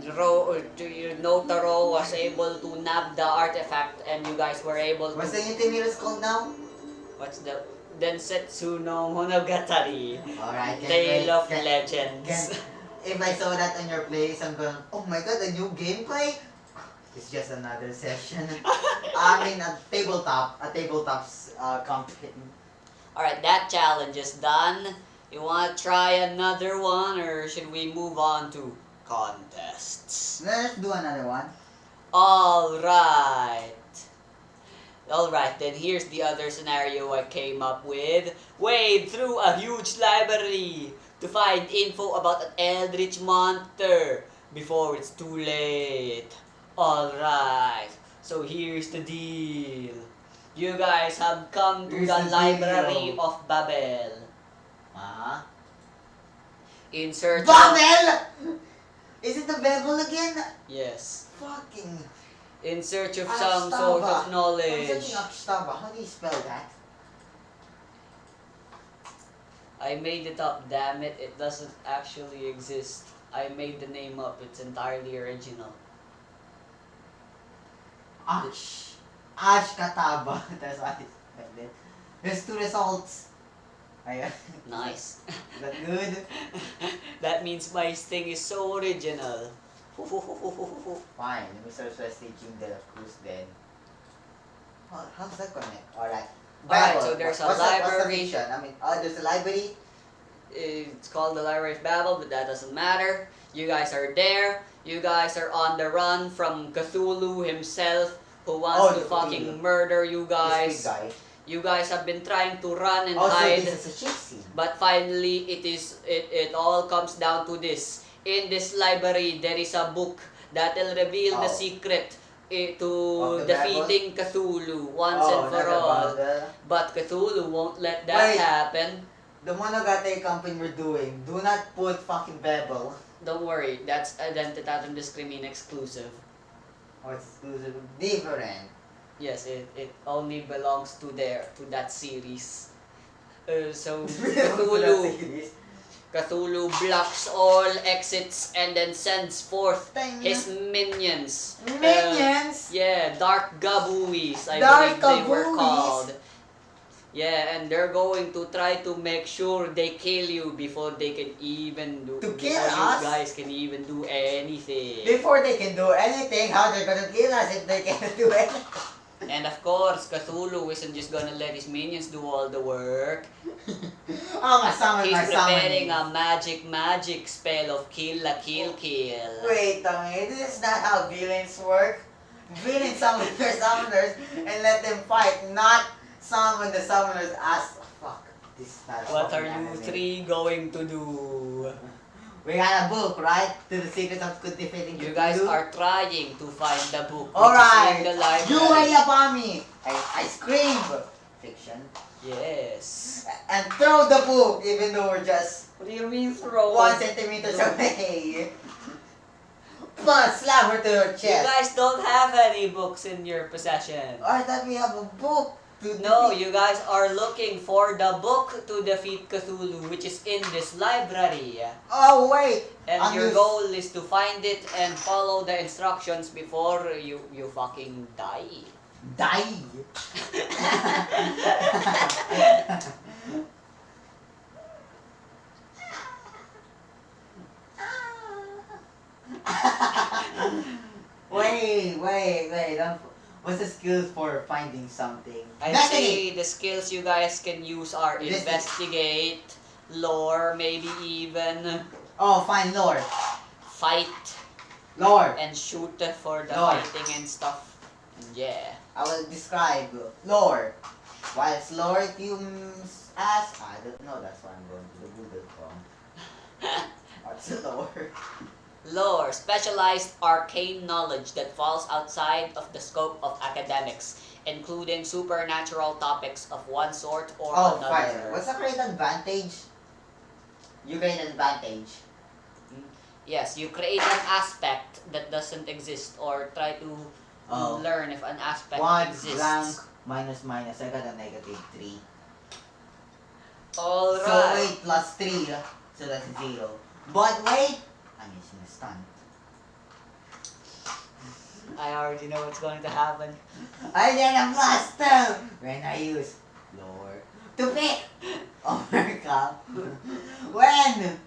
Notaro was able to nab the artifact and you guys were able to... What's the new Team Heroes called now? What's the... Densetsu no Monogatari. Alright, Tale of Legends. If I saw that on your place, I'm going, oh my god, a new gameplay? It's just another session. I mean, a tabletop's company. Alright, that challenge is done. You want to try another one or should we move on to contests? Let's do another one. Alright. Alright, then here's the other scenario I came up with. Wade through a huge library to find info about an eldritch monster before it's too late. Alright, so here's the deal. You guys have come to Here's the the Library deal. of Babel. Huh? In search of... Babel! Is it the Babel again? Yes. Fucking... In search of some sort of I'm knowledge. searching up Stava. How do you spell that? I made it up, damn it. It doesn't actually exist. I made the name up. It's entirely original. Ash. Ash Kataba. That's what I spelled it. There's 2 results. Ayan. Nice. Is that good? That means my thing is so original. Fine. Let me search for Teaching De La Cruz then. How does that connect? Alright. Alright, so there's a What's library. the fiction? I mean, there's a library. It's called the Library of Babel, but that doesn't matter. You guys are there. You guys are on the run from Cthulhu himself, who wants to fucking murder you guys. This big guy. You guys have been trying to run and So hide, this is a cheat scene. but finally it all comes down to this. In this library, there is a book that will reveal the secret to Of the defeating Cthulhu once and for all. But Cthulhu won't let that happen. The Monogatari company we're doing, do not put fucking Babel. Don't worry, that's Identitatum Discrimine exclusive. Oh, it's exclusive. Different. Yes, it only belongs to that series. So Cthulhu blocks all exits and then sends forth his minions. Minions? Yeah, Dark Gabuis, I Dark believe they were Gabuis? called. Yeah, and they're going to try to make sure they kill you before they can even do... To kill before us? you guys can even do anything. Before they can do anything, how they're gonna kill us if they can't do anything? And of course, Cthulhu isn't just gonna let his minions do all the work. Oh, my summon, He's my preparing summon. a magic spell of kill. Wait a minute, this is not how villains work. Villains summon their summoners and let them fight, not summon the summoners as... Fuck, this is not What are fucking you anime. three going to do? We got a book, right? To the secrets of defeating You Cthulhu. guys are trying to find the book. Alright! Which is in the library. You hurry upon me! I scream! Fiction. Yes. And throw the book, even though we're just What do you mean throw? 1 centimeters away. Plus, slam her to your You chest. guys don't have any books in your possession. I thought we have a book No, you guys are looking for the book to defeat Cthulhu, which is in this library. Oh wait! And your goal is to find it and follow the instructions before you fucking die. Die! wait. What's the skills for finding something? I'd say the skills you guys can use are investigate, lore, maybe even. Oh, find lore. Fight. Lore. And shoot for the Lore. fighting and stuff. Yeah. I will describe lore. Whilst lore fumes as I don't know, that's why I'm going to the Google Chrome. What's lore? Lore, specialized arcane knowledge that falls outside of the scope of academics, including supernatural topics of one sort or another. Fire. What's the great advantage? You gain advantage. Yes, you create an aspect that doesn't exist or try to learn if an aspect exists. Blank minus. I got a -3. Alright. So wait, plus 3. So that's 0. But wait! I'm using a stun. I already know what's going to happen. I get a plus 2 when I use lore to pick overcome. When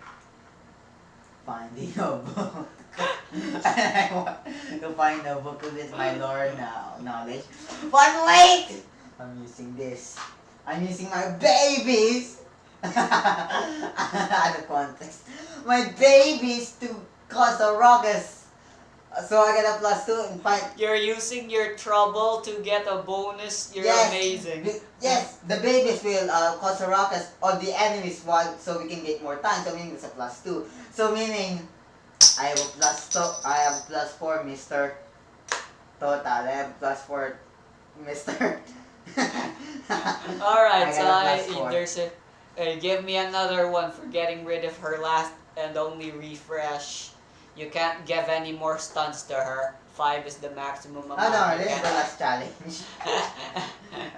finding a book. And I want to find a book with my lore knowledge. But wait! I'm using this. I'm using my babies! Out of context. My babies to cause a ruckus. So I get a plus 2 and find. You're using your trouble to get a bonus. You're amazing. Yes, the babies will cause a ruckus on the enemies while so we can get more time. So meaning it's a plus 2. So meaning I have a plus 2. I have plus 4, Mr. Total. I have plus 4, Mr. Alright, so there's a. Give me another one for getting rid of her last and only refresh. You can't give any more stunts to her. 5 is the maximum amount. No, this is the last challenge.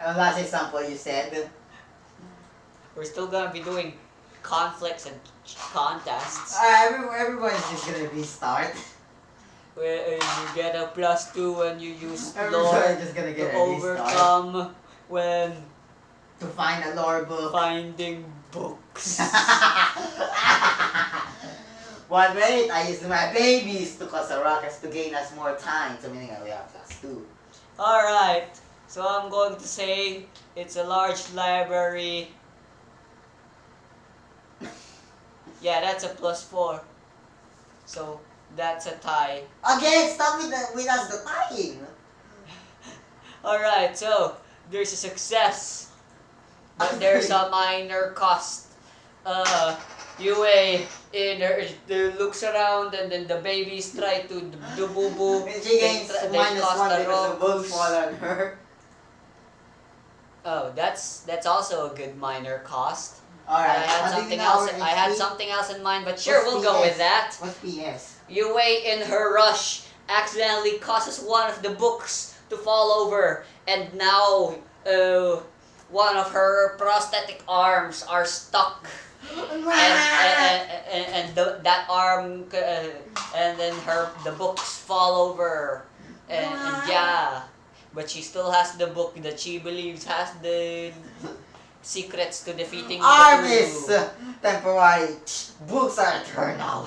Last example you said. We're still gonna be doing conflicts and contests. Everyone's just gonna restart. Where you get a plus 2 when you use Everyone's lore just gonna get to a restart. overcome when To find a lore book. finding books. But wait, I used my babies to cause a ruckus to gain us more time. So meaning we have plus 2. Alright, so I'm going to say it's a large library. Yeah, that's a plus 4. So that's a tie. Again, stop with us the tying. Alright, so there's a success. But there's a minor cost. Yue looks around and then the babies try to do boo boo. She gains -1 because the books fall on her. Oh, that's also a good minor cost. Alright, I had something else in mind, but sure, we'll go with that. What's PS? Yue, in her rush, accidentally causes one of the books to fall over, and now one of her prosthetic arms are stuck. And that arm and then the books fall over and yeah, but she still has the book that she believes has the secrets to defeating Arm Cthulhu. is temporary. Books are eternal.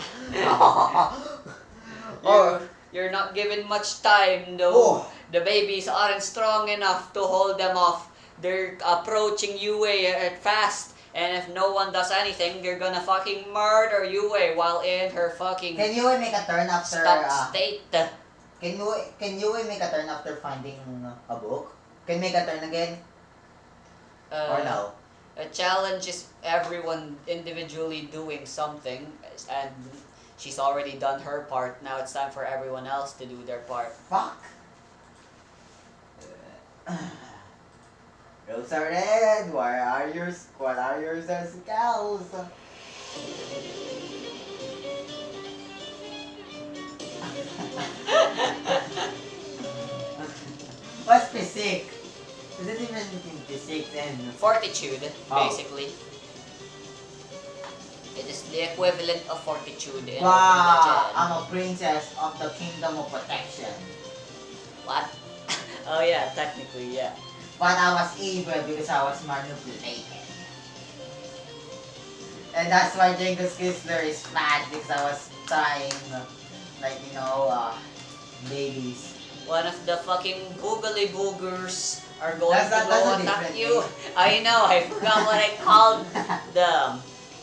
You're not given much time though. The babies aren't strong enough to hold them off. They're approaching Yue fast, and if no one does anything, they're gonna fucking murder Yue while in her fucking Can Yue make a turn after stuck state. Can Yue make a turn after finding a book? Can make a turn again? Or no? A challenge is everyone individually doing something, and she's already done her part. Now it's time for everyone else to do their part. Fuck. Rose are red. What are yours? Skulls? What's physique? Is it even between physics and... Fortitude, Oh. basically. It is the equivalent of fortitude in Wow, Mobile Legends. I'm a princess of the kingdom of protection. What? Oh yeah, technically, yeah. But I was evil because I was manipulated. And that's why Jengis Kistler is mad because I was trying, like, babies. One of the fucking boogly boogers are going That's to a go attack different you. thing. I know, I forgot what I called them.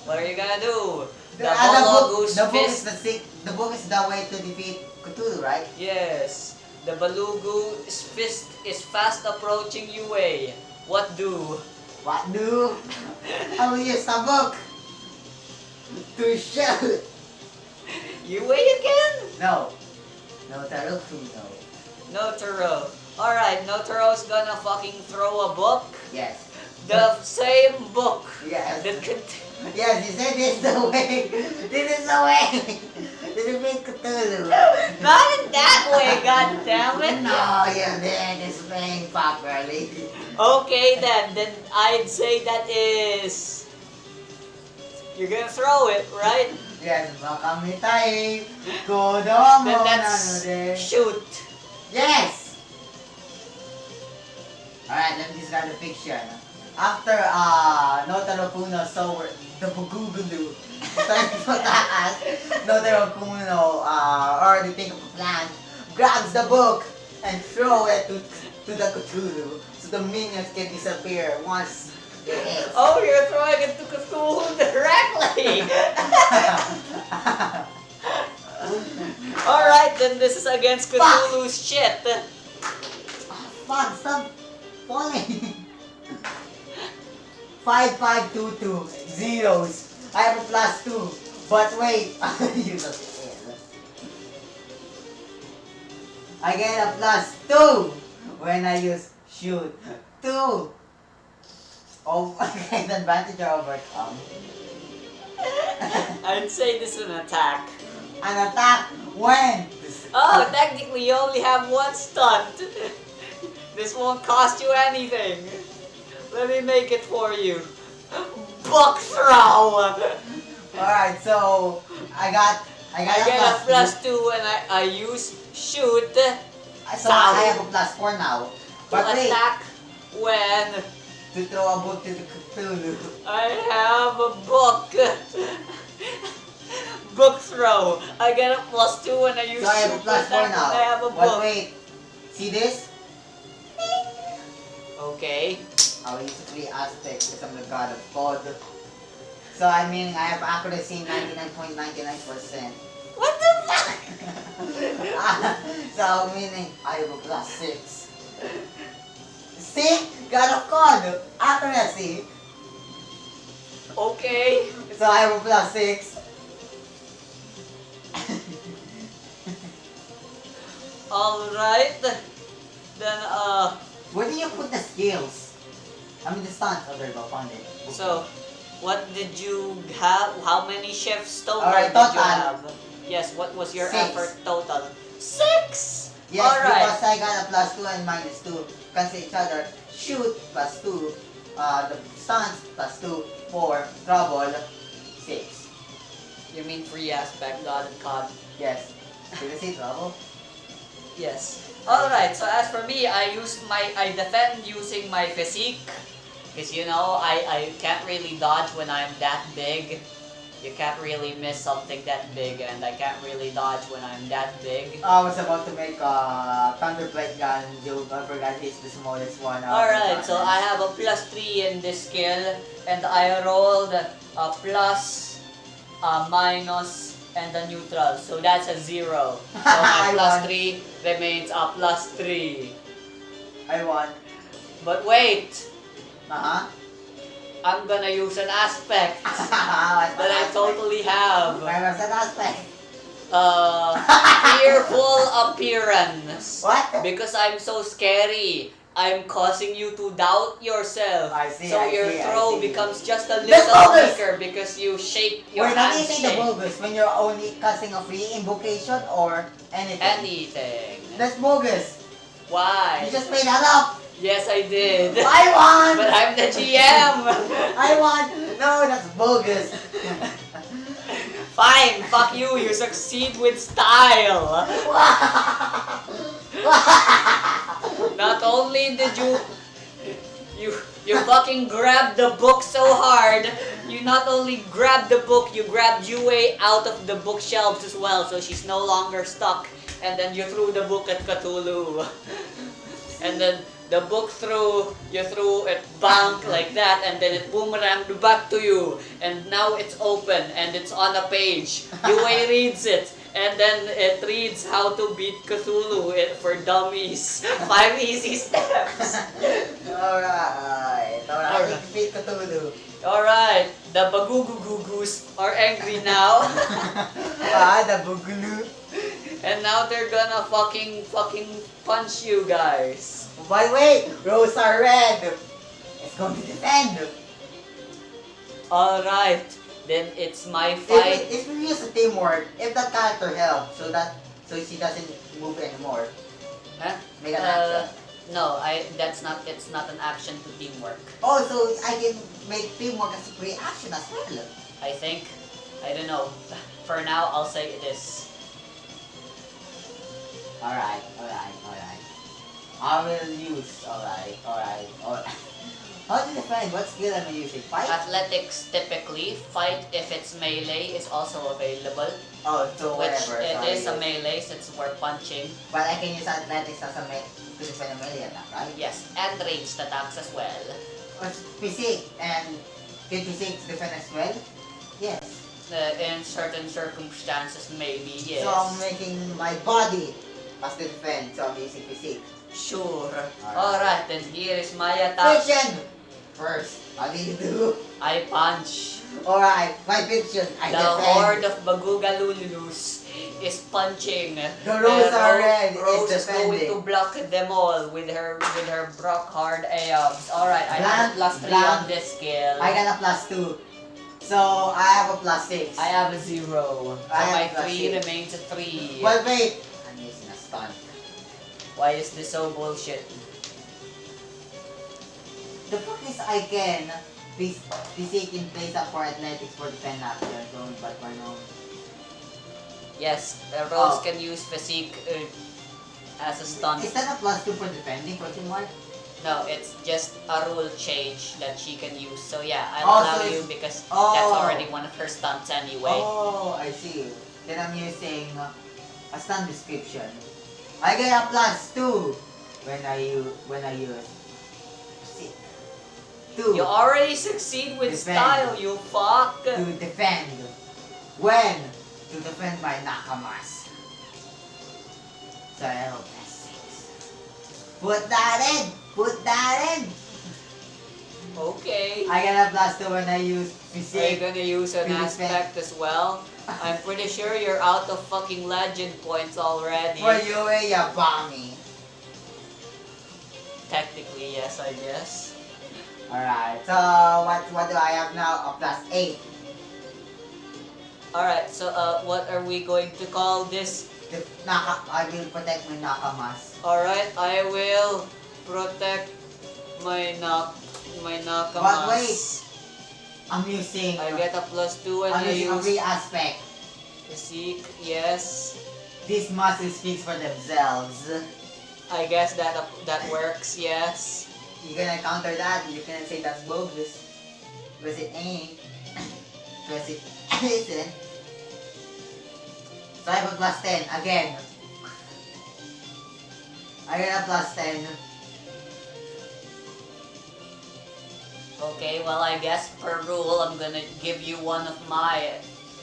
What are you gonna do? The The book is fist. the book is the way to defeat Cthulhu, right? Yes, the Balugu's fist is fast approaching you. What do? What do? I will use the book to shoot. You again? No. No, Taruku, no. Notaro. Alright, Notaro's gonna fucking throw a book. Yes. The same book. Yes. That Yes, you said this is the way. This is the way. To defeat Cthulhu. Not in that way, god damn it. No, you didn't explain properly. Okay then I'd say that is... You're gonna throw it, right? Yes, makamitai. Kodomo Then that's nanode. shoot. Yes! Alright, let me describe the fiction. After Notaro Kuno saw the Bugugulu starting to attack us, Notaro Kuno already think of a plan, grabs the book and throw it to the Cthulhu so the minions can disappear once it hits. Oh, you're throwing it to Cthulhu directly! Alright, then this is against Cthulhu's shit. Fuck, stop falling. 5522 zeros. I have a +2. But wait, use a skill. I get a +2 when I use shoot. 2. Oh, I get advantage or overcome. I'd say this is an attack. An attack when? Oh, technically you only have one stunt. This won't cost you anything. Let me make it for you. Buck throw! Alright, so I get I a get a +2. +2 and I use shoot. So I have a +4 now. But To wait, attack when to throw a book to the Cthulhu. I have a book. Book throw. I get a +2 when I use So I have a shoot to attack +4 when now. I have a But book. wait, see this? Okay. I will use the 3 aspects because I'm the god of God. So I mean I have accuracy 99.99%. What the fuck? So meaning I have a +6. See? God of God! Accuracy! Okay. So I have a +6. Alright. Then Where do you put the skills? I mean the stunts. Oh, there you go, found it. so what did you have? How many shifts total Alright, did you total. have? Yes, what was your 6. effort total? 6! Yes, Alright. because I got a +2 and -2 cancel each other. Shoot +2, the stunts +2, 4, trouble 6. You mean free aspect, god and con. Yes. Did I say trouble? Yes. Alright, so as for me, I defend using my physique. Because I can't really dodge when I'm that big. You can't really miss something that big, and I can't really dodge when I'm that big. I was about to make a thunderblade gun joke. I forgot it's the smallest one. Alright, so I have a +3 in this skill, and I rolled a plus, a minus, and a neutral. So that's a 0. So my I won. +3 remains a +3. I won. But wait, Uh-huh. I'm gonna use an aspect What's that I totally have. Where was that aspect? Fearful appearance. What? Because I'm so scary, I'm causing you to doubt yourself. I see, so I your see, I throw see. becomes just a That's little bogus! weaker because you shake your We're not hands. using the bogus when you're only casting a free invocation or anything. Anything. That's bogus. Why? You just made that up. Yes, I did. I won! But I'm the GM. I won! No, that's bogus. Fine, fuck you. You succeed with style. Not only did you fucking grabbed the book so hard, you not only grabbed the book, you grabbed Yue out of the bookshelves as well, so she's no longer stuck. And then you threw the book at Cthulhu. And then the book you threw it bank like that, and then it boomeranged back to you. And now it's open, and it's on a page. Yue reads it. And then it reads how to beat Cthulhu for dummies. 5 easy steps. Alright. Beat Cthulhu. Alright, the Bagugugugus are angry now. The Bugulu. And now they're gonna fucking punch you guys. But wait, Rose are red. It's going to defend. Alright, then it's my fight. If we use a teamwork, if that character helps, so she doesn't move anymore. Huh? Make an action. No, it's not an action to teamwork. Oh, so I can make teamwork as a reaction as well. I think. I don't know. For now, I'll say it is. Alright. I will use, alright. How to defend? What skill am I using? Fight? Athletics typically. Fight, if it's melee, is also available. Oh, so Which whatever. it is a melee since we're punching. But I can use athletics as a to defend a melee attack, right? Yes, and ranged attacks as well. Or physique and can physique defend as well? Yes. In certain circumstances, maybe, yes. So I'm making my body as the defense, so I'm using physique. Sure. Alright. Alright, then here is my attack. Fiction! First, what do you do? I punch. Alright, my fiction, I The defend. horde of Bagugalulus is punching. The Rose are red, Rose is is going defending. to block them all with her Brock hard AOBs. Alright, I have a +3 Blank. on this skill. I got a +2. So I have a +6. I have a 0. So I my have 3 +6. remains a 3. Well, wait. I'm using a stunt. Why is this so bullshit? The fuck is I can physique in place up for athletics for defend action, going but for no. Yes, Rose Oh. can use physique as a stunt. Is that a +2 for defending, question mark? No, it's just a rule change that she can use. So yeah, I'll Oh, allow so you it's- because oh. that's already one of her stunts anyway. Oh, I see. Then I'm using a stunt description. I get a +2 when I use physique. 2 You already succeed with Defend. style, you fuck! to defend. When to defend my nakamas. So I have a +6. Put that in! Put that in! Okay. I get a +2 when I use Are you physique. gonna use an Defend. aspect as well? I'm pretty sure you're out of fucking legend points already. For you, you bommy. Technically, yes, I guess. Alright, so what do I have now? A +8. Alright, so what are we going to call this? I will protect my nakamas. Alright, I will protect my nakamas. But wait, I'm using. I get a +2 when I'm I using a use free aspect. physique, yes. These muscles speaks for themselves. I guess that works, yes. You gonna counter that? You can say that's bogus. Because it ain't. Because it isn't. So I have a +10 again. I got a +10. Okay, well I guess per rule I'm gonna give you one of my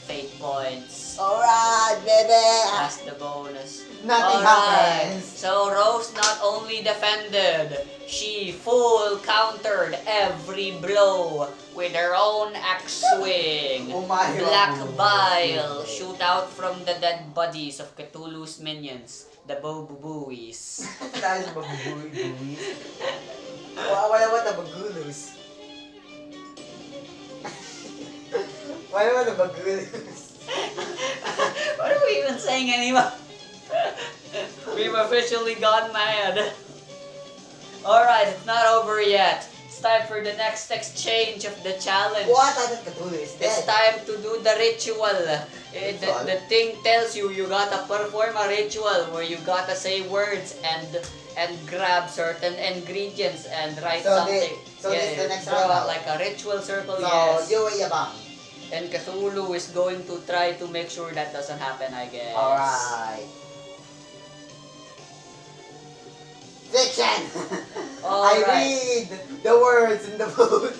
fate points Alright, baby! as the bonus. Nothing Alright, happens. so Rose not only defended, she full countered every blow with her own axe swing. Oh my Black God. bile shoot out from the dead bodies of Cthulhu's minions, the Bobubuis. That is babuy. What about the bagulus? What about the bagulus? What are we even saying anymore? We've officially gone mad. Alright, it's not over yet. It's time for the next exchange of the challenge. What? I don't do this. It's time to do the ritual. The thing tells you gotta perform a ritual where you gotta say words and grab certain ingredients and write something. This is the next draw round now. like a ritual circle. So, Yes. you yabang. And Cthulhu is going to try to make sure that doesn't happen, I guess. Alright. Fiction! I read the words in the book.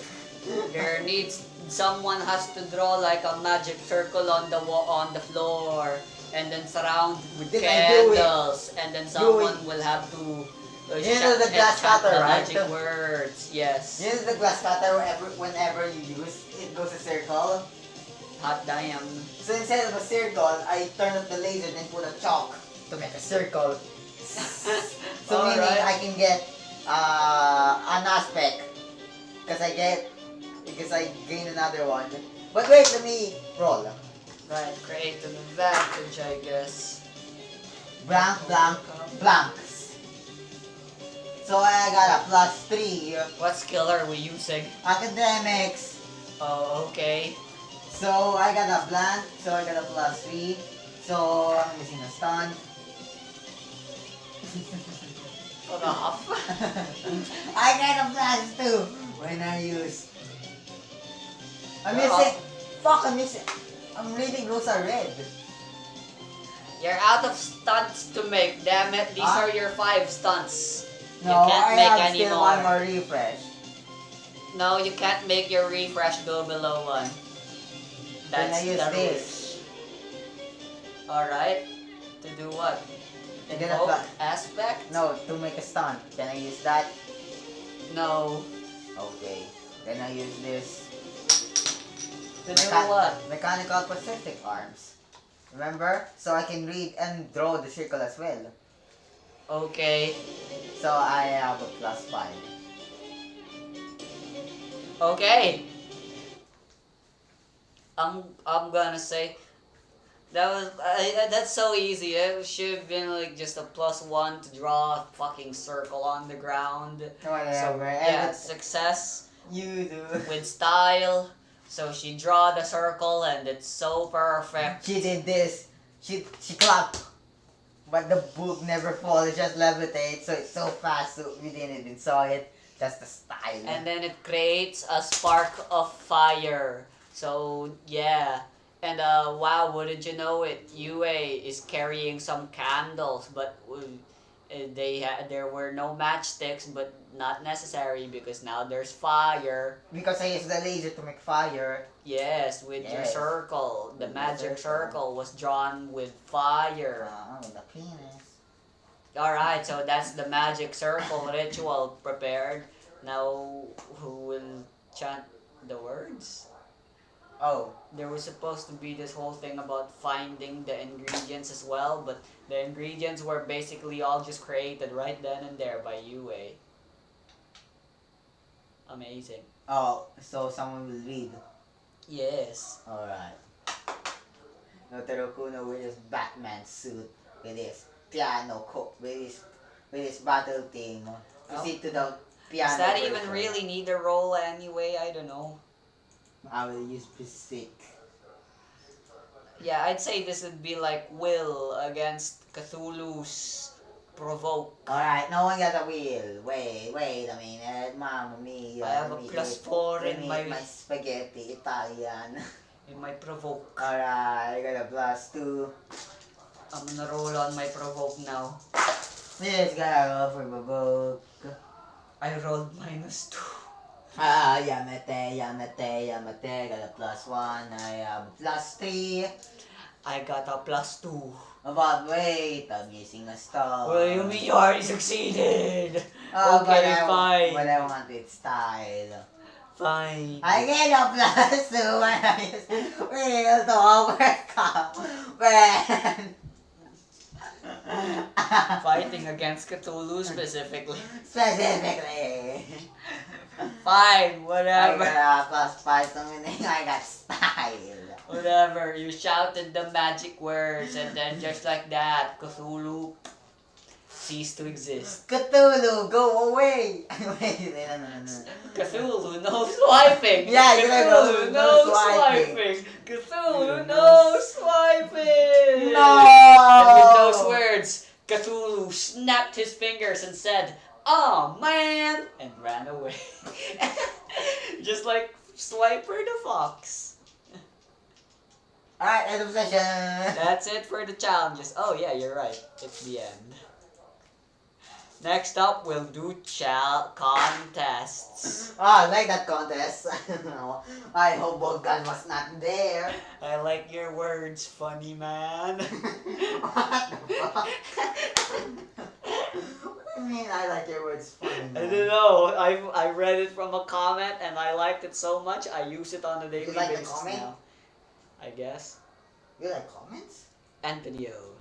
Someone has to draw like a magic circle on the on the floor, and then surround with candles, and then someone will have to the glass chant cutter, the right? magic words. Yes. Use the glass cutter whenever you use it goes a circle. Hot damn. So instead of a circle, I turn up the laser and put a chalk to make a circle. So meaning I can get an aspect because I gain another one. But wait, let me roll. Right, create an advantage, I guess. Blank, blank, blanks. So I got a +3. What skill are we using? Academics. Oh, okay. So I got a blank, so I got a +3. So I'm using a stun. Enough. I got a +2 when I use. I'm missing. Fuck, I'm missing. I'm reading those are red. You're out of stunts to make, damn it. These are your 5 stunts. No, you can't I make have any still more. one more refresh. No, you can't make your refresh go below 1. That's I use the this. rules. Alright. To do what? To get a Invoke aspect? No, to make a stunt. Can I use that? No. Okay. Then I use this. To do what? Mechanical prosthetic arms. Remember? So I can read and draw the circle as well. Okay. So I have a +5. Okay. I'm gonna say that's so easy. It should have been like just a +1 to draw a fucking circle on the ground. Whatever. So yeah, success You do. with style. So she draw the circle and it's so perfect. She did this. She clapped. But the book never falls, it just levitates, so it's so fast so we didn't even saw it. That's the style. And then it creates a spark of fire. So yeah. And wow, wouldn't you know it, UA is carrying some candles, but there were no matchsticks, but not necessary because now there's fire. Because I used the laser to make fire. Yes, with your circle. The With the magic circle. circle was drawn with fire. With the penis. Alright, so that's the magic circle ritual prepared. Now, who will chant the words? Oh. There was supposed to be this whole thing about finding the ingredients as well, but the ingredients were basically all just created right then and there by UA. Amazing. Oh, so someone will read. Yes. Alright. Notaro Kuno with his Batman suit, with his piano with his battle theme. Proceed to the piano. Does that even version. really need a roll anyway? I don't know. I will use Physic. Yeah, I'd say this would be like Will against Cthulhu's Provoke. Alright, no one got a wheel. Wait a minute. Mamma mia. I have a +4 in my spaghetti Italian. in my Provoke. Alright, I got a +2. I'm gonna roll on my Provoke now. This gotta go for Provoke. I rolled -2. Yamete. Got a +1. I have a +3. I got a +2. But wait, I'm missing a star. Well, you mean you already succeeded? Oh, Okay, fine. But I want it style. Fine. I get a +2 when I use wheel to overcome when Fighting against Cthulhu specifically. specifically. Fine, I whatever. got a +5 to meaning I got style. Whatever. You shouted the magic words and then just like that, Cthulhu cease to exist. Cthulhu, go away! Wait, no. Cthulhu, no swiping! Yeah, you're gonna go, Cthulhu, no no swiping. swiping! Cthulhu, No no swiping! No! And with those words, Cthulhu snapped his fingers and said, "Oh man!" and ran away. Just like Swiper the Fox. Alright, end of session! That's it for the challenges. Oh yeah, you're right. It's the end. Next up, we'll do contests. I like that contest. I hope Volkan was not there. I like your words, funny man. What the fuck? What do you mean I like your words funny, I man? don't know. I read it from a comment and I liked it so much I use it on a daily like the basis comment? now. I guess. You like comments? And videos.